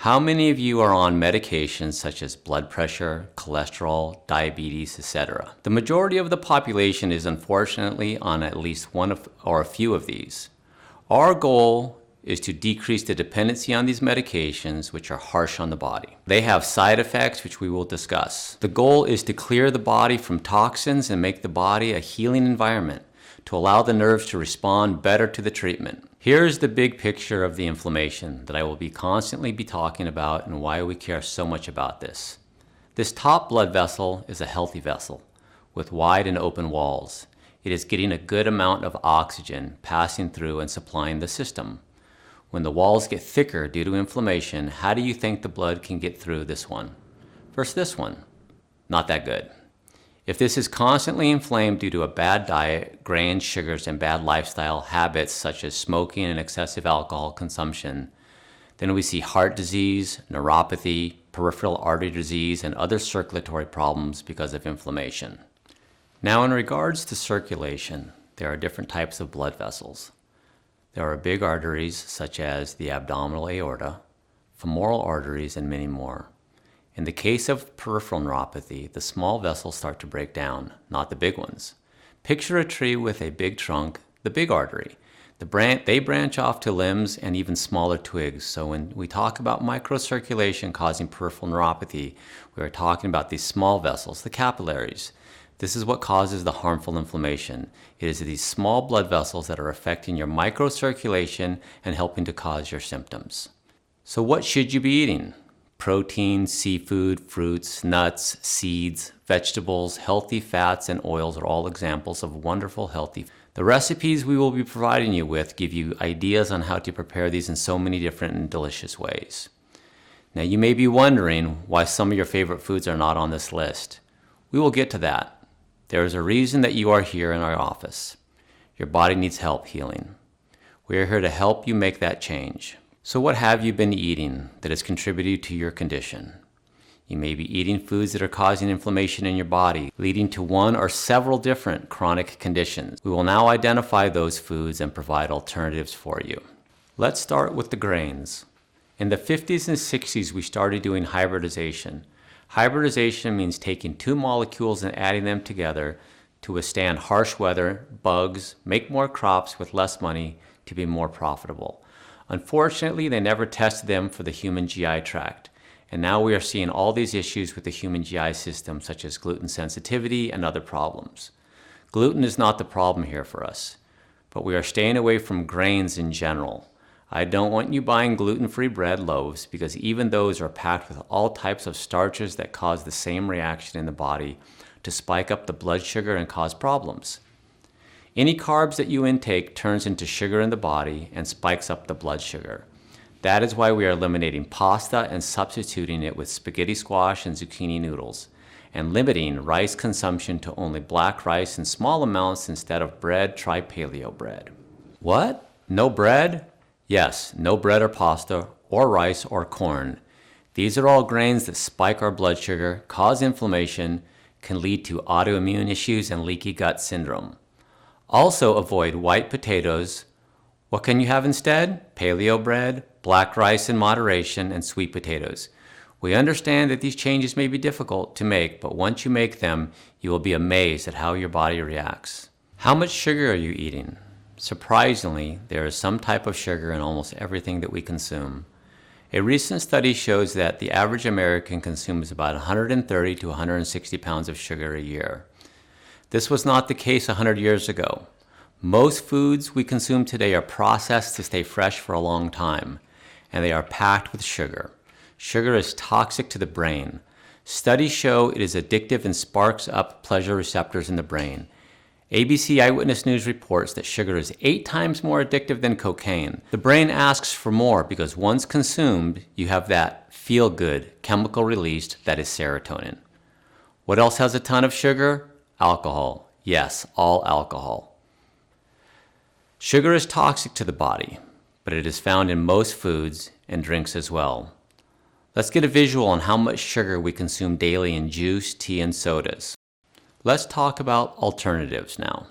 Speaker 22: How many of you are on medications such as blood pressure, cholesterol, diabetes, etc.? The majority of the population is unfortunately on at least one or a few of these. Our goal is to decrease the dependency on these medications, which are harsh on the body. They have side effects, which we will discuss. The goal is to clear the body from toxins and make the body a healing environment to allow the nerves to respond better to the treatment. Here's the big picture of the inflammation that I will constantly be talking about and why we care so much about this. This top blood vessel is a healthy vessel with wide and open walls. It is getting a good amount of oxygen passing through and supplying the system. When the walls get thicker due to inflammation, how do you think the blood can get through this one versus this one? Not that good. If this is constantly inflamed due to a bad diet, grains, sugars, and bad lifestyle habits such as smoking and excessive alcohol consumption, then we see heart disease, neuropathy, peripheral artery disease, and other circulatory problems because of inflammation. Now, in regards to circulation, there are different types of blood vessels. There are big arteries such as the abdominal aorta, femoral arteries, and many more. In the case of peripheral neuropathy, the small vessels start to break down, not the big ones. Picture a tree with a big trunk, the big artery. They branch off to limbs and even smaller twigs. So when we talk about microcirculation causing peripheral neuropathy, we are talking about these small vessels, the capillaries. This is what causes the harmful inflammation. It is these small blood vessels that are affecting your microcirculation and helping to cause your symptoms. So what should you be eating? Protein, seafood, fruits, nuts, seeds, vegetables, healthy fats, and oils are all examples of wonderful healthy. The recipes we will be providing you with give you ideas on how to prepare these in so many different and delicious ways. Now you may be wondering why some of your favorite foods are not on this list. We will get to that. There is a reason that you are here in our office. Your body needs help healing. We are here to help you make that change. So what have you been eating that has contributed to your condition? You may be eating foods that are causing inflammation in your body, leading to one or several different chronic conditions. We will now identify those foods and provide alternatives for you. Let's start with the grains. In the 50s and 60s, we started doing hybridization. Hybridization means taking two molecules and adding them together to withstand harsh weather, bugs, make more crops with less money to be more profitable. Unfortunately, they never tested them for the human GI tract. And now we are seeing all these issues with the human GI system, such as gluten sensitivity and other problems. Gluten is not the problem here for us, but we are staying away from grains in general. I don't want you buying gluten-free bread loaves because even those are packed with all types of starches that cause the same reaction in the body to spike up the blood sugar and cause problems. Any carbs that you intake turns into sugar in the body and spikes up the blood sugar. That is why we are eliminating pasta and substituting it with spaghetti squash and zucchini noodles, and limiting rice consumption to only black rice in small amounts instead of bread. Try paleo bread. What? No bread? Yes, no bread or pasta or rice or corn. These are all grains that spike our blood sugar, cause inflammation, can lead to autoimmune issues and leaky gut syndrome. Also avoid white potatoes. What can you have instead? Paleo bread, black rice in moderation, and sweet potatoes. We understand that these changes may be difficult to make, but once you make them, you will be amazed at how your body reacts. How much sugar are you eating? Surprisingly, there is some type of sugar in almost everything that we consume. A recent study shows that the average American consumes about 130 to 160 pounds of sugar a year. This was not the case 100 years ago. Most foods we consume today are processed to stay fresh for a long time, and they are packed with sugar. Sugar is toxic to the brain. Studies show it is addictive and sparks up pleasure receptors in the brain. ABC Eyewitness News reports that sugar is 8 times more addictive than cocaine. The brain asks for more because once consumed, you have that feel-good chemical released that is serotonin. What else has a ton of sugar? Alcohol. Yes, all alcohol. Sugar is toxic to the body, but it is found in most foods and drinks as well. Let's get a visual on how much sugar we consume daily in juice, tea, and sodas. Let's talk about alternatives now.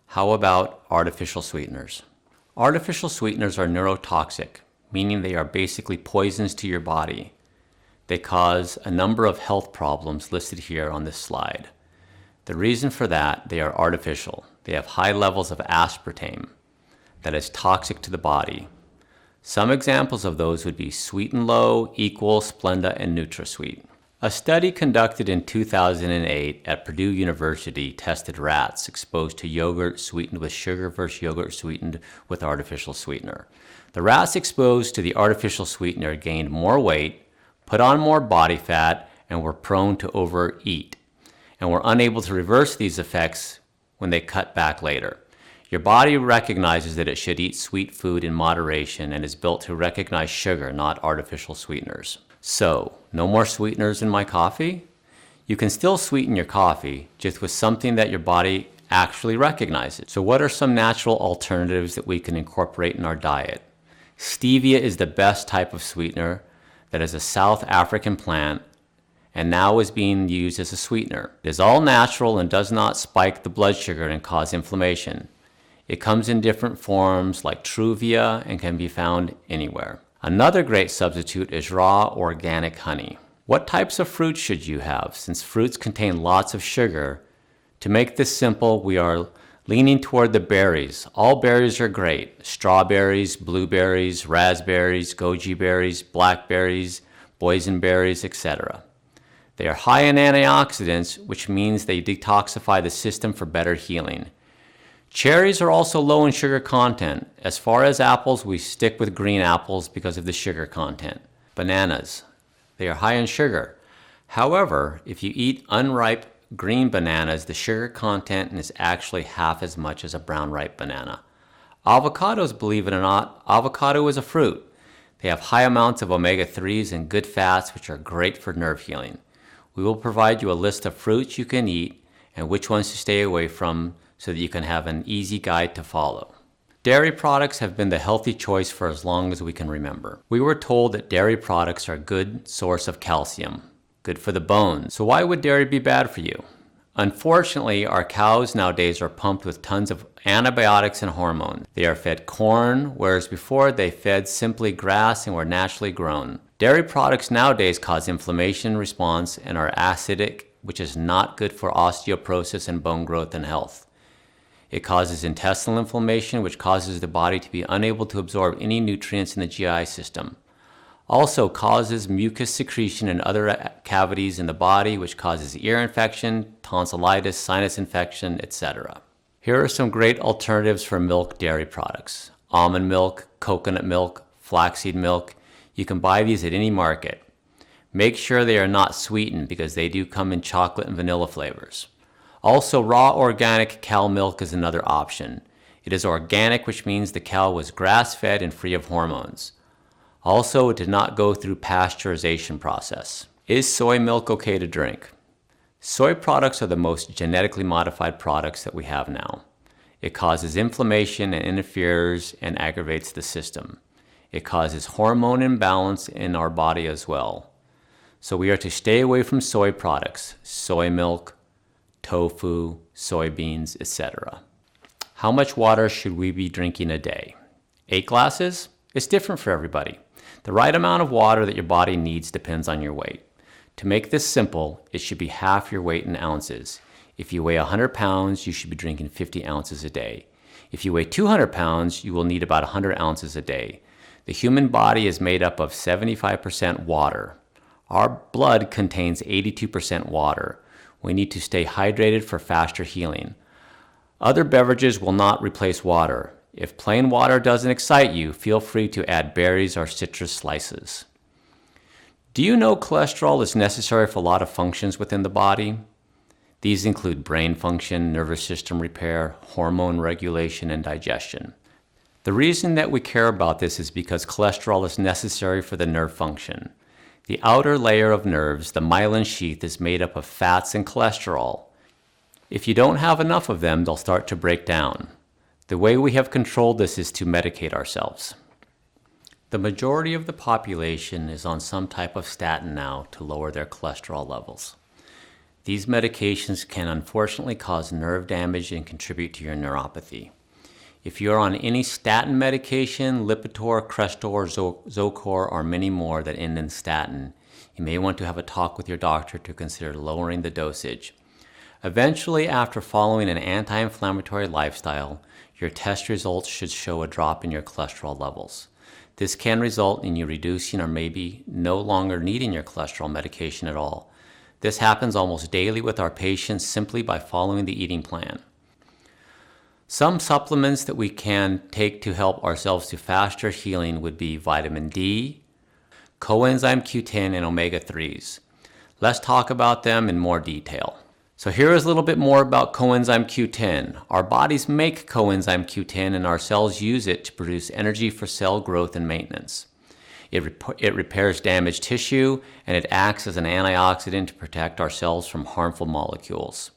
Speaker 22: How about artificial sweeteners? Artificial sweeteners are neurotoxic, meaning they are basically poisons to your body. They cause a number of health problems listed here on this slide. The reason for that, they are artificial. They have high levels of aspartame that is toxic to the body. Some examples of those would be Sweet and Low, Equal, Splenda, and NutraSweet. A study conducted in 2008 at Purdue University tested rats exposed to yogurt sweetened with sugar versus yogurt sweetened with artificial sweetener. The rats exposed to the artificial sweetener gained more weight, put on more body fat, and were prone to overeat, and were unable to reverse these effects when they cut back later. Your body recognizes that it should eat sweet food in moderation and is built to recognize sugar, not artificial sweeteners. So, no more sweeteners in my coffee? You can still sweeten your coffee, just with something that your body actually recognizes. So what are some natural alternatives that we can incorporate in our diet? Stevia is the best type of sweetener that is a South African plant and now is being used as a sweetener. It is all natural and does not spike the blood sugar and cause inflammation. It comes in different forms like Truvia and can be found anywhere. Another great substitute is raw organic honey. What types of fruits should you have? Since fruits contain lots of sugar, to make this simple, we are leaning toward the berries. All berries are great. Strawberries, blueberries, raspberries, goji berries, blackberries, boysenberries, etc. They are high in antioxidants, which means they detoxify the system for better healing. Cherries are also low in sugar content. As far as apples, we stick with green apples because of the sugar content. Bananas, they are high in sugar. However, if you eat unripe green bananas, the sugar content is actually half as much as a brown ripe banana. Avocados, believe it or not, avocado is a fruit. They have high amounts of omega-3s and good fats, which are great for nerve healing. We will provide you a list of fruits you can eat and which ones to stay away from so that you can have an easy guide to follow. Dairy products have been the healthy choice for as long as we can remember. We were told that dairy products are a good source of calcium, good for the bones. So why would dairy be bad for you? Unfortunately, our cows nowadays are pumped with tons of antibiotics and hormones. They are fed corn, whereas before they fed simply grass and were naturally grown. Dairy products nowadays cause inflammation response and are acidic, which is not good for osteoporosis and bone growth and health. It causes intestinal inflammation, which causes the body to be unable to absorb any nutrients in the GI system. Also causes mucus secretion in other cavities in the body, which causes ear infection, tonsillitis, sinus infection, etc. Here are some great alternatives for milk dairy products. Almond milk, coconut milk, flaxseed milk. You can buy these at any market. Make sure they are not sweetened because they do come in chocolate and vanilla flavors. Also, raw organic cow milk is another option. It is organic, which means the cow was grass-fed and free of hormones. Also, it did not go through pasteurization process. Is soy milk okay to drink? Soy products are the most genetically modified products that we have now. It causes inflammation and interferes and aggravates the system. It causes hormone imbalance in our body as well. So we are to stay away from soy products, soy milk, tofu, soybeans, etc. How much water should we be drinking a day? 8 glasses? It's different for everybody. The right amount of water that your body needs depends on your weight. To make this simple, it should be half your weight in ounces. If you weigh 100 pounds, you should be drinking 50 ounces a day. If you weigh 200 pounds, you will need about 100 ounces a day. The human body is made up of 75% water. Our blood contains 82% water. We need to stay hydrated for faster healing. Other beverages will not replace water. If plain water doesn't excite you, feel free to add berries or citrus slices. Do you know cholesterol is necessary for a lot of functions within the body? These include brain function, nervous system repair, hormone regulation, and digestion. The reason that we care about this is because cholesterol is necessary for the nerve function. The outer layer of nerves, the myelin sheath, is made up of fats and cholesterol. If you don't have enough of them, they'll start to break down. The way we have controlled this is to medicate ourselves. The majority of the population is on some type of statin now to lower their cholesterol levels. These medications can unfortunately cause nerve damage and contribute to your neuropathy. If you're on any statin medication, Lipitor, Crestor, Zocor, or many more that end in statin, you may want to have a talk with your doctor to consider lowering the dosage. Eventually, after following an anti-inflammatory lifestyle, your test results should show a drop in your cholesterol levels. This can result in you reducing or maybe no longer needing your cholesterol medication at all. This happens almost daily with our patients simply by following the eating plan. Some supplements that we can take to help ourselves to faster healing would be vitamin D, coenzyme Q10, and omega-3s. Let's talk about them in more detail. So here is a little bit more about coenzyme Q10. Our bodies make coenzyme Q10 and our cells use it to produce energy for cell growth and maintenance. It repairs damaged tissue and it acts as an antioxidant to protect our cells from harmful molecules.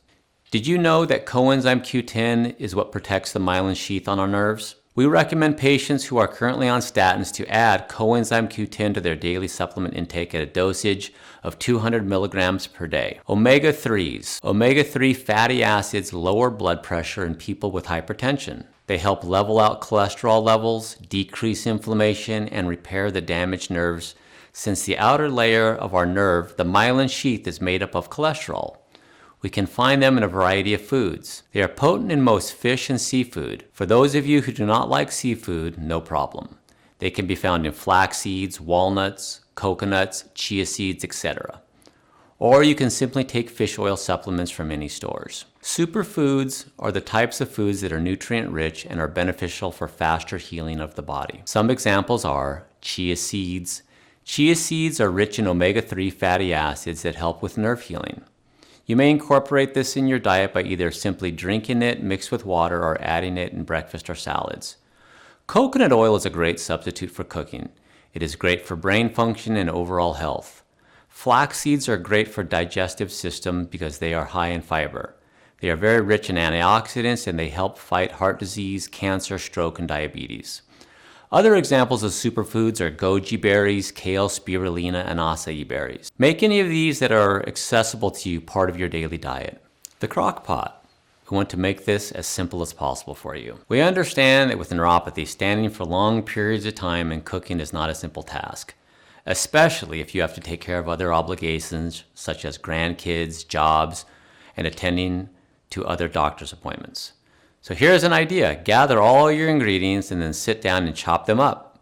Speaker 22: Did you know that coenzyme Q10 is what protects the myelin sheath on our nerves? We recommend patients who are currently on statins to add coenzyme Q10 to their daily supplement intake at a dosage of 200 milligrams per day. Omega-3s. Omega-3 fatty acids lower blood pressure in people with hypertension. They help level out cholesterol levels, decrease inflammation, and repair the damaged nerves, since the outer layer of our nerve, the myelin sheath, is made up of cholesterol. We can find them in a variety of foods. They are potent in most fish and seafood. For those of you who do not like seafood, no problem. They can be found in flax seeds, walnuts, coconuts, chia seeds, etc. Or you can simply take fish oil supplements from any stores. Superfoods are the types of foods that are nutrient rich and are beneficial for faster healing of the body. Some examples are chia seeds. Chia seeds are rich in omega-3 fatty acids that help with nerve healing. You may incorporate this in your diet by either simply drinking it mixed with water or adding it in breakfast or salads. Coconut oil is a great substitute for cooking. It is great for brain function and overall health. Flax seeds are great for digestive system because they are high in fiber. They are very rich in antioxidants and they help fight heart disease, cancer, stroke, and diabetes. Other examples of superfoods are goji berries, kale, spirulina, and acai berries. Make any of these that are accessible to you part of your daily diet. The crock pot. We want to make this as simple as possible for you. We understand that with neuropathy, standing for long periods of time and cooking is not a simple task, especially if you have to take care of other obligations such as grandkids, jobs, and attending to other doctor's appointments. So here's an idea. Gather all your ingredients and then sit down and chop them up.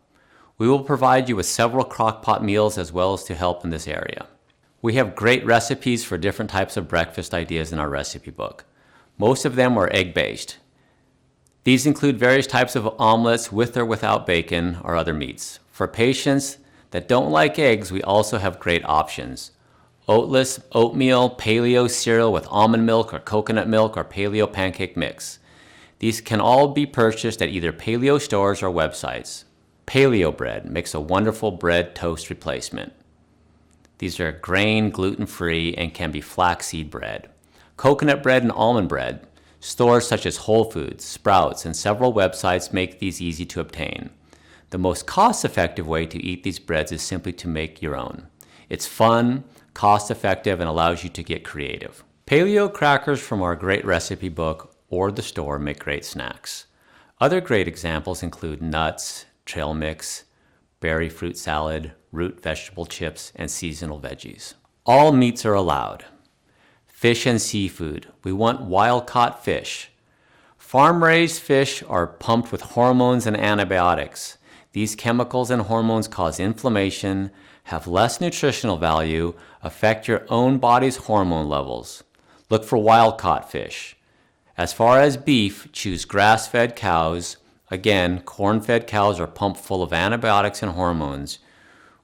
Speaker 22: We will provide you with several crock-pot meals as well as to help in this area. We have great recipes for different types of breakfast ideas in our recipe book. Most of them are egg-based. These include various types of omelets with or without bacon or other meats. For patients that don't like eggs, we also have great options. Oatless oatmeal, paleo cereal with almond milk or coconut milk, or paleo pancake mix. These can all be purchased at either paleo stores or websites. Paleo bread makes a wonderful bread toast replacement. These are grain, gluten-free, and can be flaxseed bread. Coconut bread and almond bread. Stores such as Whole Foods, Sprouts, and several websites make these easy to obtain. The most cost-effective way to eat these breads is simply to make your own. It's fun, cost-effective, and allows you to get creative. Paleo crackers from our great recipe book or the store make great snacks. Other great examples include nuts, trail mix, berry fruit salad, root vegetable chips, and seasonal veggies. All meats are allowed. Fish and seafood. We want wild-caught fish. Farm-raised fish are pumped with hormones and antibiotics. These chemicals and hormones cause inflammation, have less nutritional value, affect your own body's hormone levels. Look for wild-caught fish. As far as beef, choose grass-fed cows. Again, corn-fed cows are pumped full of antibiotics and hormones,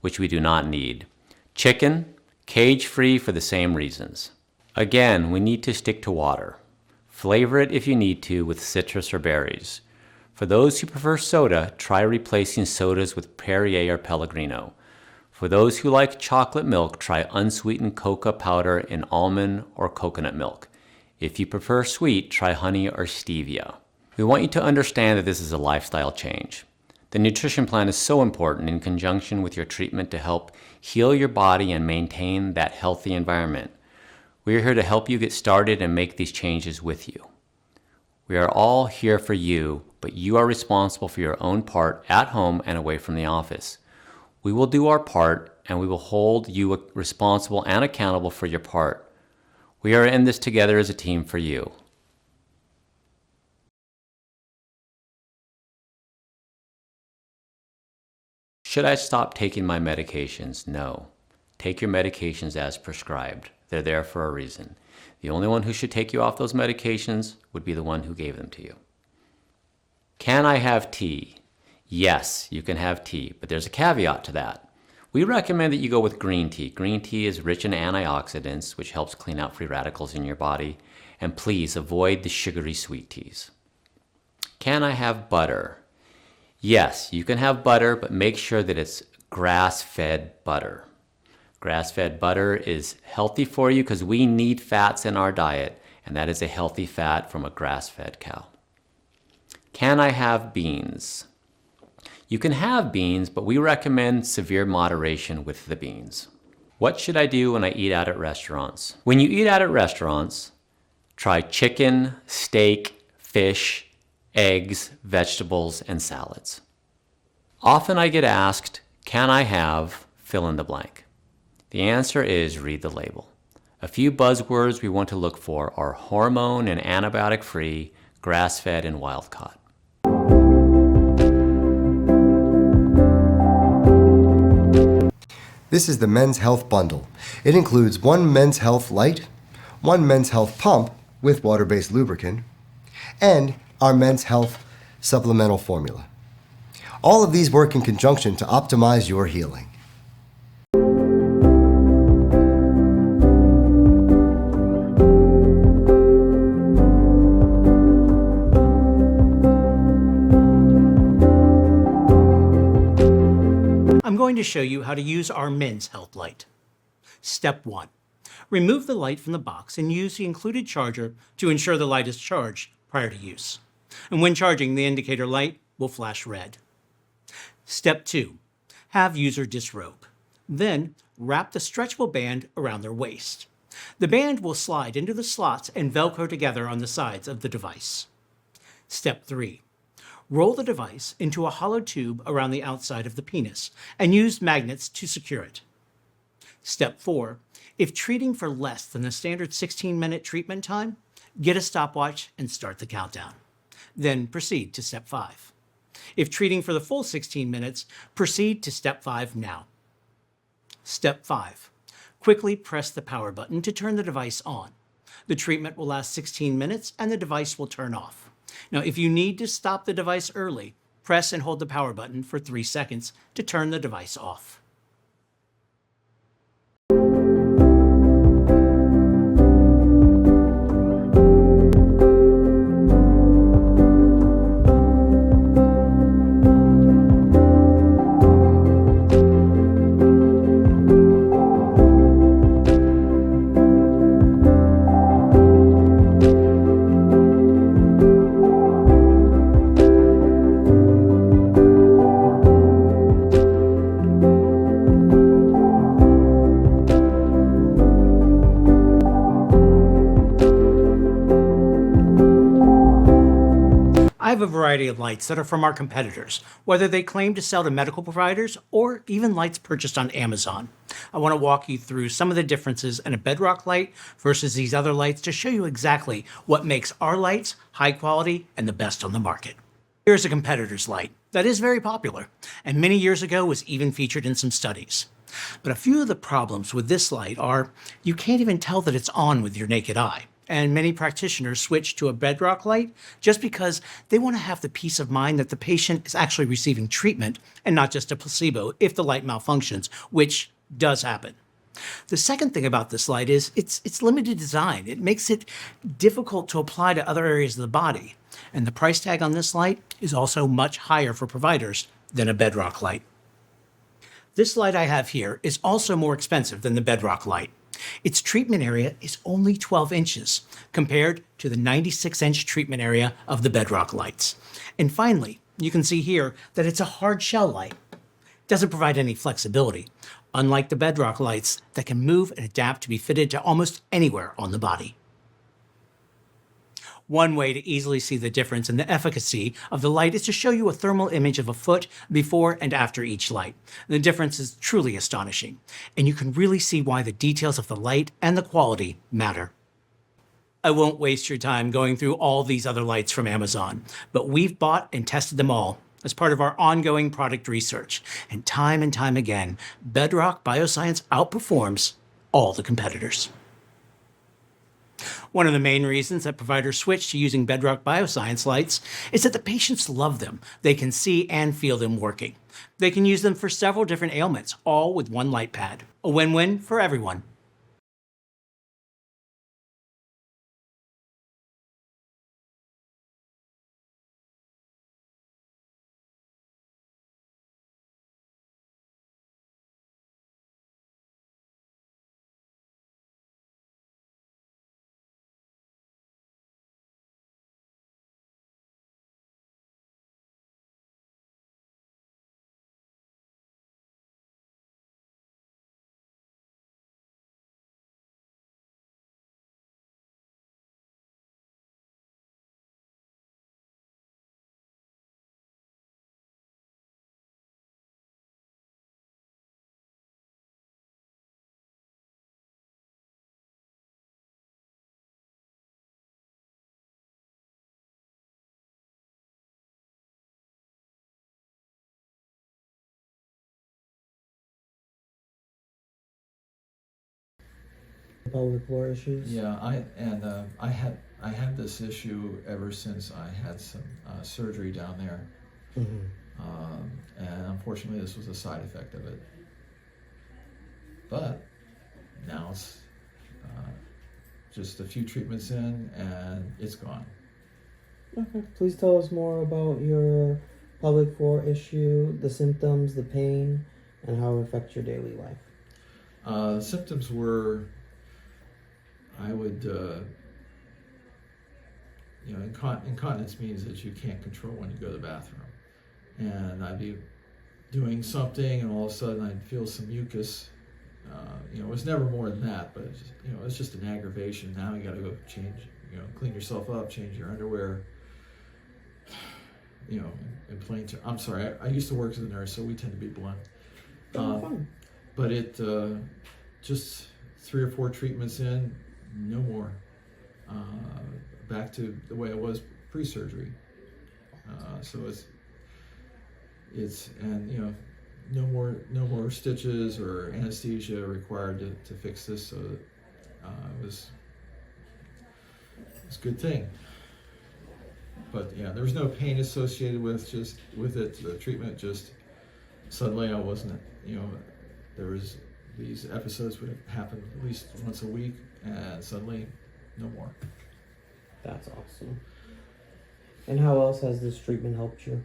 Speaker 22: which we do not need. Chicken, cage-free for the same reasons. Again, we need to stick to water. Flavor it if you need to with citrus or berries. For those who prefer soda, try replacing sodas with Perrier or Pellegrino. For those who like chocolate milk, try unsweetened cocoa powder in almond or coconut milk. If you prefer sweet, try honey or stevia. We want you to understand that this is a lifestyle change. The nutrition plan is so important in conjunction with your treatment to help heal your body and maintain that healthy environment. We are here to help you get started and make these changes with you. We are all here for you, but you are responsible for your own part at home and away from the office. We will do our part and we will hold you responsible and accountable for your part. We are in this together as a team for you. Should I stop taking my medications? No. Take your medications as prescribed. They're there for a reason. The only one who should take you off those medications would be the one who gave them to you. Can I have tea? Yes, you can have tea, but there's a caveat to that. We recommend that you go with green tea. Green tea is rich in antioxidants, which helps clean out free radicals in your body. And please avoid the sugary sweet teas. Can I have butter? Yes, you can have butter, but make sure that it's grass-fed butter. Grass-fed butter is healthy for you because we need fats in our diet, and that is a healthy fat from a grass-fed cow. Can I have beans? You can have beans, but we recommend severe moderation with the beans. What should I do when I eat out at restaurants? When you eat out at restaurants, try chicken, steak, fish, eggs, vegetables, and salads. Often I get asked, can I have fill in the blank? The answer is read the label. A few buzzwords we want to look for are hormone and antibiotic-free, grass-fed, and wild-caught.
Speaker 1: This is the Men's Health Bundle. It includes one Men's Health Light, one Men's Health Pump with water-based lubricant, and our Men's Health Supplemental Formula. All of these work in conjunction to optimize your healing.
Speaker 8: I'm going to show you how to use our Men's Health Light. Step 1. Remove the light from the box and use the included charger to ensure the light is charged prior to use. And when charging, the indicator light will flash red. Step 2. Have user disrobe. Then, wrap the stretchable band around their waist. The band will slide into the slots and Velcro together on the sides of the device. Step 3. Roll the device into a hollow tube around the outside of the penis and use magnets to secure it. Step 4. If treating for less than the standard 16-minute treatment time, get a stopwatch and start the countdown. Then proceed to Step 5. If treating for the full 16 minutes, proceed to Step 5 now. Step 5. Quickly press the power button to turn the device on. The treatment will last 16 minutes and the device will turn off. Now, if you need to stop the device early, press and hold the power button for 3 seconds to turn the device off. I have a variety of lights that are from our competitors, whether they claim to sell to medical providers or even lights purchased on Amazon. I want to walk you through some of the differences in a bedrock light versus these other lights to show you exactly what makes our lights high quality and the best on the market. Here's a competitor's light that is very popular and many years ago was even featured in some studies. But a few of the problems with this light are you can't even tell that it's on with your naked eye. And many practitioners switch to a bedrock light just because they want to have the peace of mind that the patient is actually receiving treatment and not just a placebo if the light malfunctions, which does happen. The second thing about this light is it's limited design. It makes it difficult to apply to other areas of the body. And the price tag on this light is also much higher for providers than a bedrock light. This light I have here is also more expensive than the bedrock light. Its treatment area is only 12 inches compared to the 96-inch treatment area of the bedrock lights. And finally, you can see here that it's a hard shell light. It doesn't provide any flexibility, unlike the bedrock lights that can move and adapt to be fitted to almost anywhere on the body. One way to easily see the difference in the efficacy of the light is to show you a thermal image of a foot before and after each light. The difference is truly astonishing, and you can really see why the details of the light and the quality matter. I won't waste your time going through all these other lights from Amazon, but we've bought and tested them all, as part of our ongoing product research. And time again, Bedrock Bioscience outperforms all the competitors. One of the main reasons that providers switch to using Bedrock Bioscience lights is that the patients love them. They can see and feel them working. They can use them for several different ailments, all with one light pad. A win-win for everyone.
Speaker 6: pelvic floor issues?
Speaker 7: Yeah, I had this issue ever since I had some surgery down there, and unfortunately, this was a side effect of it. But now it's just a few treatments in, and it's gone.
Speaker 6: Okay. Please tell us more about your pelvic floor issue, the symptoms, the pain, and how it affects your daily life.
Speaker 7: Symptoms were, I would, incontinence means that you can't control when you go to the bathroom. And I'd be doing something, and all of a sudden I'd feel some mucus. It was never more than that, but it's just an aggravation. Now you got to go change, clean yourself up, change your underwear. In plain terms, I'm sorry, I used to work as a nurse, so we tend to be blunt. But it just 3 or 4 treatments in, no more. Back to the way I was pre-surgery. So it's no more stitches or anesthesia required to fix this. So it's a good thing. But yeah, there was no pain associated with it. The treatment just suddenly I wasn't. There was these episodes would happen at least once a week, and suddenly no more.
Speaker 6: That's awesome. And how else has this treatment helped you?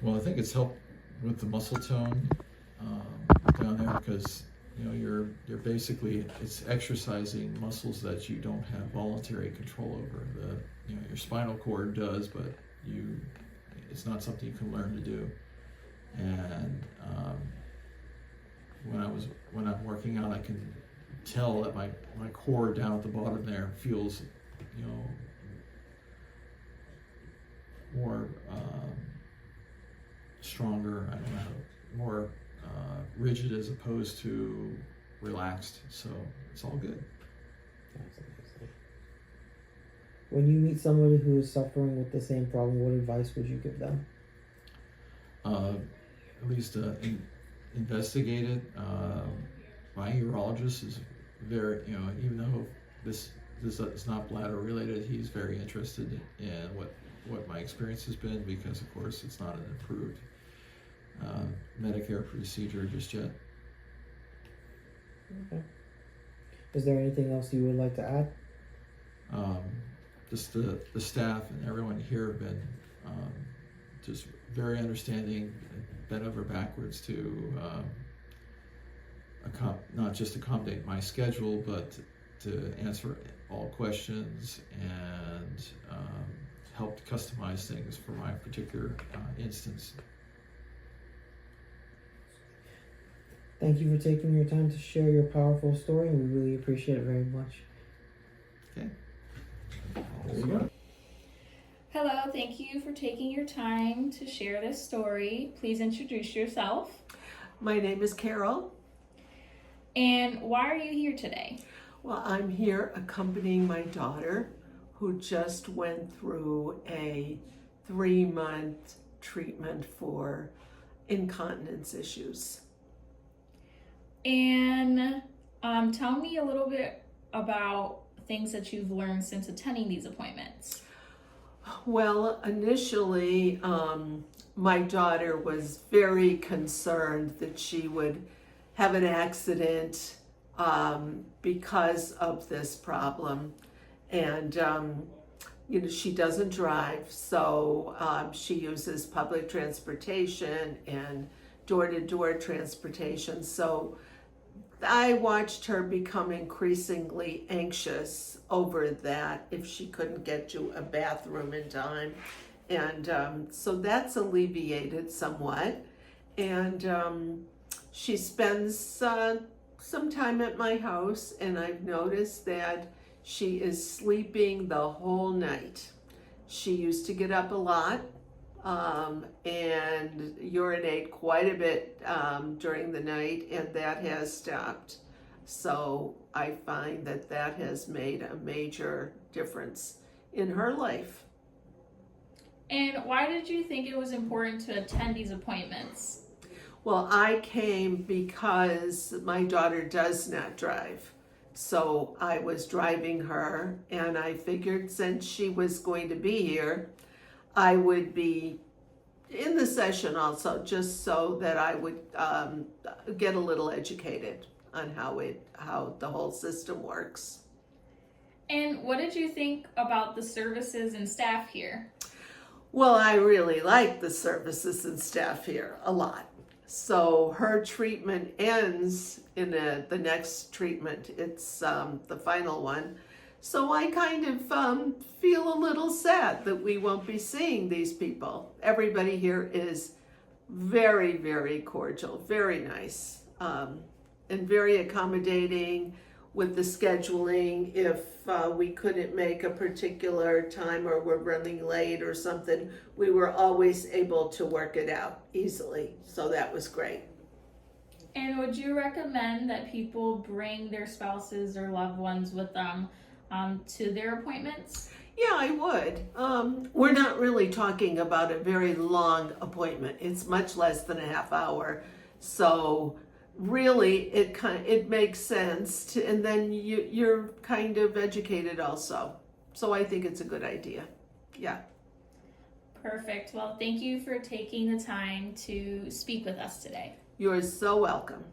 Speaker 7: Well, I think it's helped with the muscle tone down there because you're basically it's exercising muscles that you don't have voluntary control over. Your spinal cord does, but it's not something you can learn to do. And when I'm working out, I can tell that my core down at the bottom there feels more stronger. I don't know, more rigid as opposed to relaxed. So it's all good.
Speaker 6: That's amazing. When you meet somebody who is suffering with the same problem, what advice would you give them?
Speaker 7: At least investigate it. My urologist is very, even though this is not bladder related, he's very interested in what my experience has been because, of course, it's not an approved Medicare procedure just yet.
Speaker 6: Okay. Is there anything else you would like to add?
Speaker 7: Just the staff and everyone here have been just very understanding, bent over backwards to not just accommodate my schedule, but to answer all questions and help customize things for my particular instance.
Speaker 6: Thank you for taking your time to share your powerful story, and we really appreciate it very much.
Speaker 7: Okay. There you go.
Speaker 23: Hello, thank you for taking your time to share this story. Please introduce yourself.
Speaker 24: My name is Carol.
Speaker 23: And why are you here today?
Speaker 24: Well, I'm here accompanying my daughter who just went through a 3-month treatment for incontinence issues.
Speaker 23: And tell me a little bit about things that you've learned since attending these appointments.
Speaker 24: Well, initially, my daughter was very concerned that she would have an accident because of this problem. And, she doesn't drive, so she uses public transportation and door-to-door transportation. So I watched her become increasingly anxious over that if she couldn't get to a bathroom in time. And so that's alleviated somewhat. And she spends some time at my house, and I've noticed that she is sleeping the whole night. She used to get up a lot and urinate quite a bit during the night, and that has stopped. So I find that that has made a major difference in her life.
Speaker 23: And why did you think it was important to attend these appointments?
Speaker 24: Well, I came because my daughter does not drive. So I was driving her, and I figured since she was going to be here, I would be in the session also, just so that I would get a little educated on how the whole system works.
Speaker 23: And what did you think about the services and staff here?
Speaker 24: Well, I really like the services and staff here a lot. So her treatment ends in the next treatment. It's the final one. So I kind of feel a little sad that we won't be seeing these people. Everybody here is very, very cordial, very nice, and very accommodating with the scheduling. If we couldn't make a particular time or we're running late or something, we were always able to work it out easily. So that was great.
Speaker 23: And would you recommend that people bring their spouses or loved ones with them to their appointments?
Speaker 24: Yeah, I would. We're not really talking about a very long appointment. It's much less than a half hour. So really, it makes sense, and then you're kind of educated also. So I think it's a good idea. Yeah.
Speaker 23: Perfect. Well, thank you for taking the time to speak with us today.
Speaker 24: You're so welcome.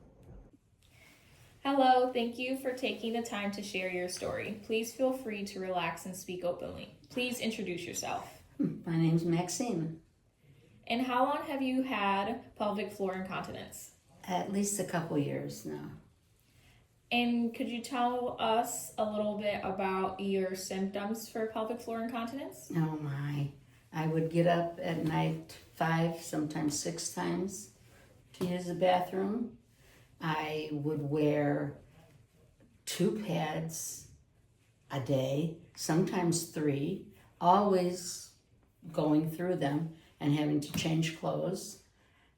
Speaker 23: Hello, thank you for taking the time to share your story. Please feel free to relax and speak openly. Please introduce yourself.
Speaker 3: My name's Maxine.
Speaker 23: And how long have you had pelvic floor incontinence?
Speaker 3: At least a couple years now.
Speaker 23: And could you tell us a little bit about your symptoms for pelvic floor incontinence?
Speaker 3: Oh my. I would get up at night 5, sometimes 6 times to use the bathroom. I would wear 2 pads a day, sometimes 3, always going through them and having to change clothes.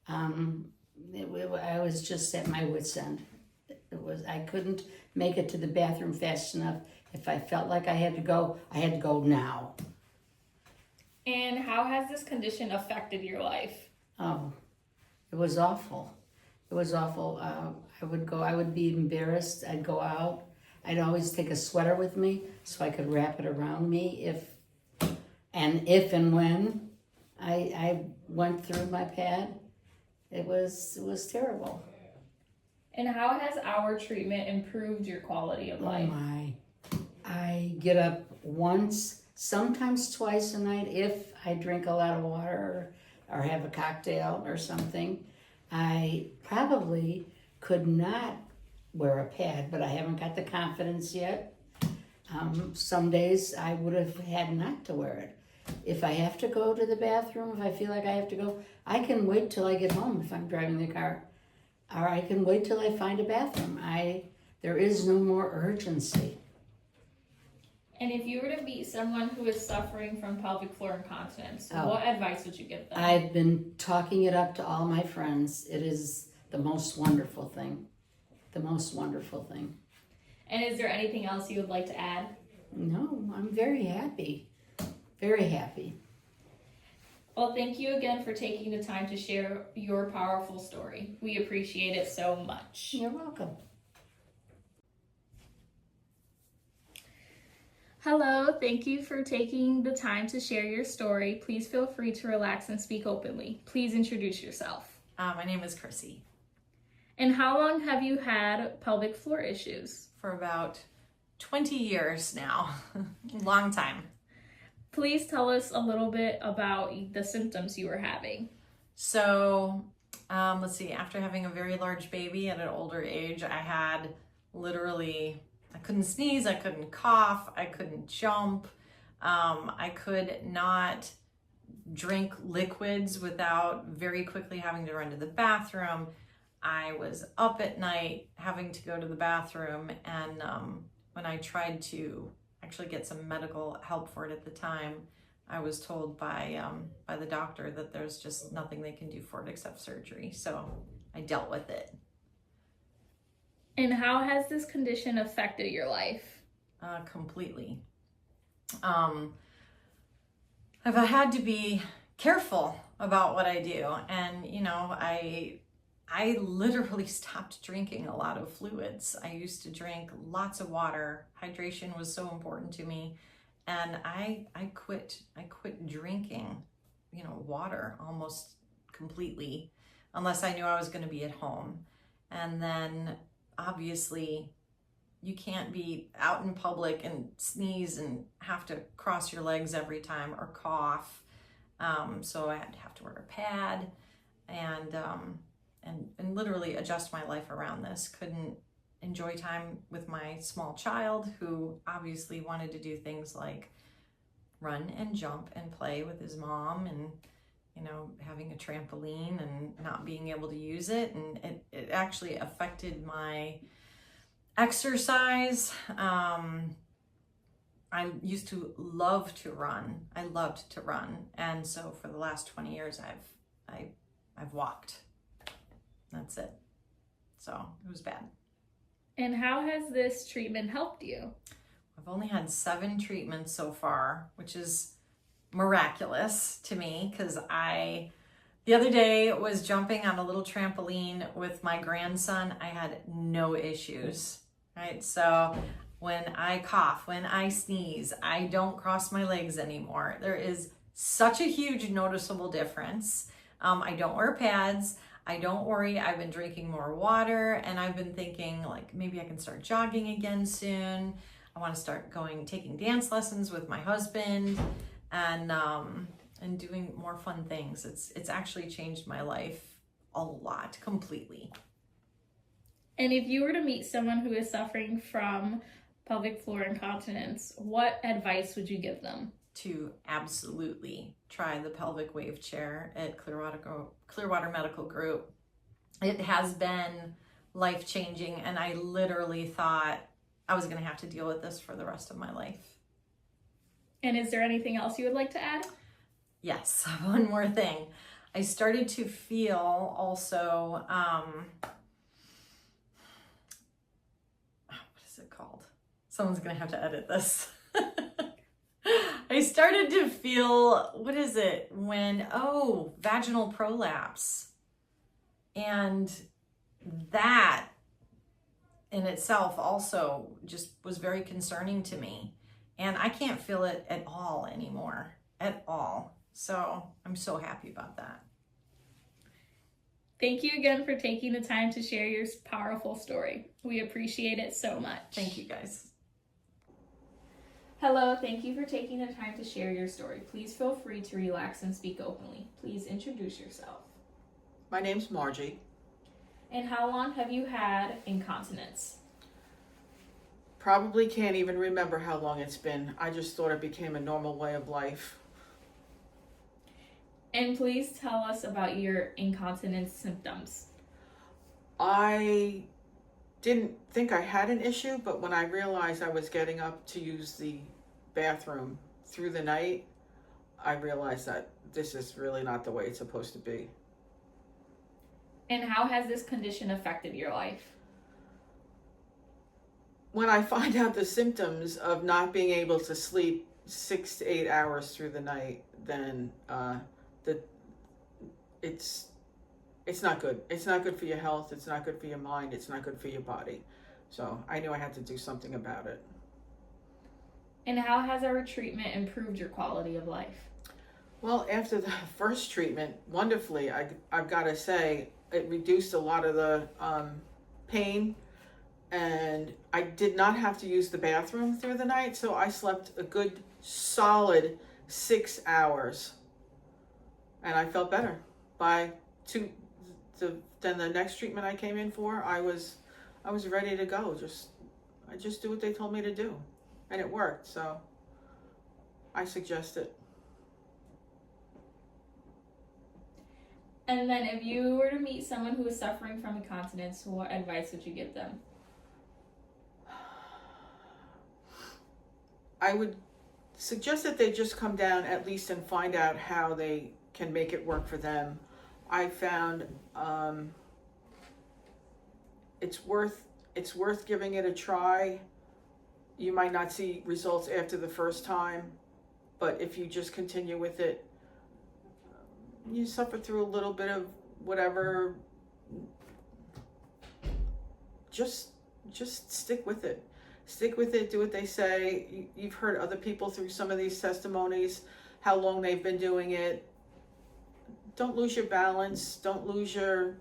Speaker 3: I was just at my wit's end. I couldn't make it to the bathroom fast enough. If I felt like I had to go now.
Speaker 23: And how has this condition affected your life?
Speaker 3: Oh, it was awful. It was awful. I would be embarrassed. I'd go out. I'd always take a sweater with me so I could wrap it around me if and when I went through my pad. It was terrible.
Speaker 23: And how has our treatment improved your quality of life?
Speaker 3: Oh my. I get up once, sometimes twice a night if I drink a lot of water or have a cocktail or something. I probably could not wear a pad, but I haven't got the confidence yet. Some days I would have had not to wear it. If I have to go to the bathroom, if I feel like I have to go, I can wait till I get home if I'm driving the car. Or I can wait till I find a bathroom. There is no more urgency.
Speaker 23: And if you were to meet someone who is suffering from pelvic floor incontinence, what advice would you give them?
Speaker 3: I've been talking it up to all my friends. It is the most wonderful thing. The most wonderful thing.
Speaker 23: And is there anything else you would like to add?
Speaker 3: No, I'm very happy. Very happy.
Speaker 23: Well, thank you again for taking the time to share your powerful story. We appreciate it so much.
Speaker 3: You're welcome.
Speaker 23: Hello, thank you for taking the time to share your story. Please feel free to relax and speak openly. Please introduce yourself.
Speaker 5: My name is Chrissy.
Speaker 23: And how long have you had pelvic floor issues?
Speaker 5: For about 20 years now. Long time.
Speaker 23: Please tell us a little bit about the symptoms you were having.
Speaker 5: So, let's see, after having a very large baby at an older age, I had literally, I couldn't sneeze, I couldn't cough, I couldn't jump, I could not drink liquids without very quickly having to run to the bathroom. I was up at night having to go to the bathroom, and when I tried to actually get some medical help for it at the time, I was told by the doctor that there's just nothing they can do for it except surgery. So I dealt with it.
Speaker 23: And how has this condition affected your life?
Speaker 5: Completely. I've had to be careful about what I do, and you know, I literally stopped drinking a lot of fluids. I used to drink lots of water. Hydration was so important to me. And I quit drinking, you know, water almost completely, unless I knew I was going to be at home. And then obviously you can't be out in public and sneeze and have to cross your legs every time or cough. So I had to have to wear a pad and literally adjust my life around this. Couldn't enjoy time with my small child, who obviously wanted to do things like run and jump and play with his mom, and you know, having a trampoline and not being able to use it. And it actually affected my exercise. I used to love to run. I loved to run. And so for the last 20 years, I've walked. That's it. So it was bad.
Speaker 23: And how has this treatment helped you?
Speaker 5: I've only had 7 treatments so far, which is miraculous to me, because the other day was jumping on a little trampoline with my grandson. I had no issues, right? So when I cough, when I sneeze, I don't cross my legs anymore. There is such a huge noticeable difference. I don't wear pads. I don't worry. I've been drinking more water, and I've been thinking like maybe I can start jogging again soon. I want to start taking dance lessons with my husband, and doing more fun things. It's actually changed my life a lot, completely.
Speaker 23: And if you were to meet someone who is suffering from pelvic floor incontinence, what advice would you give them?
Speaker 5: To absolutely try the pelvic wave chair at Clearwater Medical Group. It has been life-changing, and I literally thought I was going to have to deal with this for the rest of my life.
Speaker 23: And is there anything else you would like to add?
Speaker 5: Yes, one more thing. I started to feel also, what is it called? Someone's going to have to edit this. I started to feel, what is it? Vaginal prolapse. And that in itself also just was very concerning to me. And I can't feel it at all anymore, at all. So I'm so happy about that.
Speaker 23: Thank you again for taking the time to share your powerful story. We appreciate it so much.
Speaker 5: Thank you, guys.
Speaker 23: Hello, thank you for taking the time to share your story. Please feel free to relax and speak openly. Please introduce yourself.
Speaker 9: My name's Margie.
Speaker 23: And how long have you had incontinence?
Speaker 9: Probably can't even remember how long it's been. I just thought it became a normal way of life.
Speaker 23: And please tell us about your incontinence symptoms.
Speaker 9: I didn't think I had an issue, but when I realized I was getting up to use the bathroom through the night, I realized that this is really not the way it's supposed to be.
Speaker 23: And how has this condition affected your life?
Speaker 9: when I find out the symptoms of not being able to sleep 6 to 8 hours through the night, then it's not good. It's not good for your health. It's not good for your mind. It's not good for your body. So I knew I had to do something about it.
Speaker 23: And how has our treatment improved your quality of life?
Speaker 9: Well, after the first treatment, wonderfully, I've got to say, it reduced a lot of the pain, and I did not have to use the bathroom through the night, so I slept a good solid 6 hours, and I felt better. Then the next treatment I came in for, I was ready to go. I just do what they told me to do, and it worked. So I suggest it.
Speaker 23: And then if you were to meet someone who is suffering from incontinence, what advice would you give them?
Speaker 9: I would suggest that they just come down at least and find out how they can make it work for them. I found it's worth giving it a try. You might not see results after the first time, but if you just continue with it, you suffer through a little bit of whatever. Just stick with it. Stick with it, do what they say. You've heard other people through some of these testimonies, how long they've been doing it. Don't lose your balance. Don't lose your,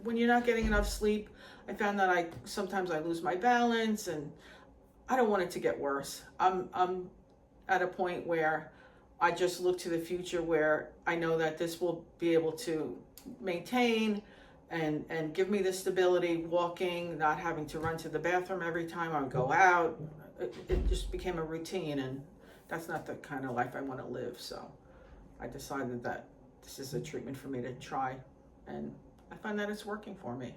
Speaker 9: when you're not getting enough sleep, I found that sometimes I lose my balance, and I don't want it to get worse. I'm at a point where I just look to the future where I know that this will be able to maintain and give me the stability, walking, not having to run to the bathroom every time I go out. It just became a routine, and that's not the kind of life I want to live. So I decided that this is a treatment for me to try, and I find that it's working for me.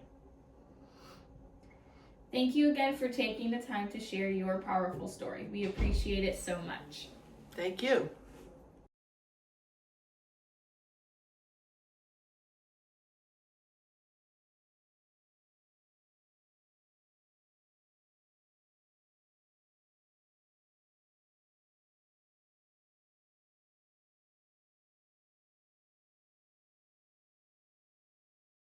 Speaker 23: Thank you again for taking the time to share your powerful story. We appreciate it so much.
Speaker 9: Thank you.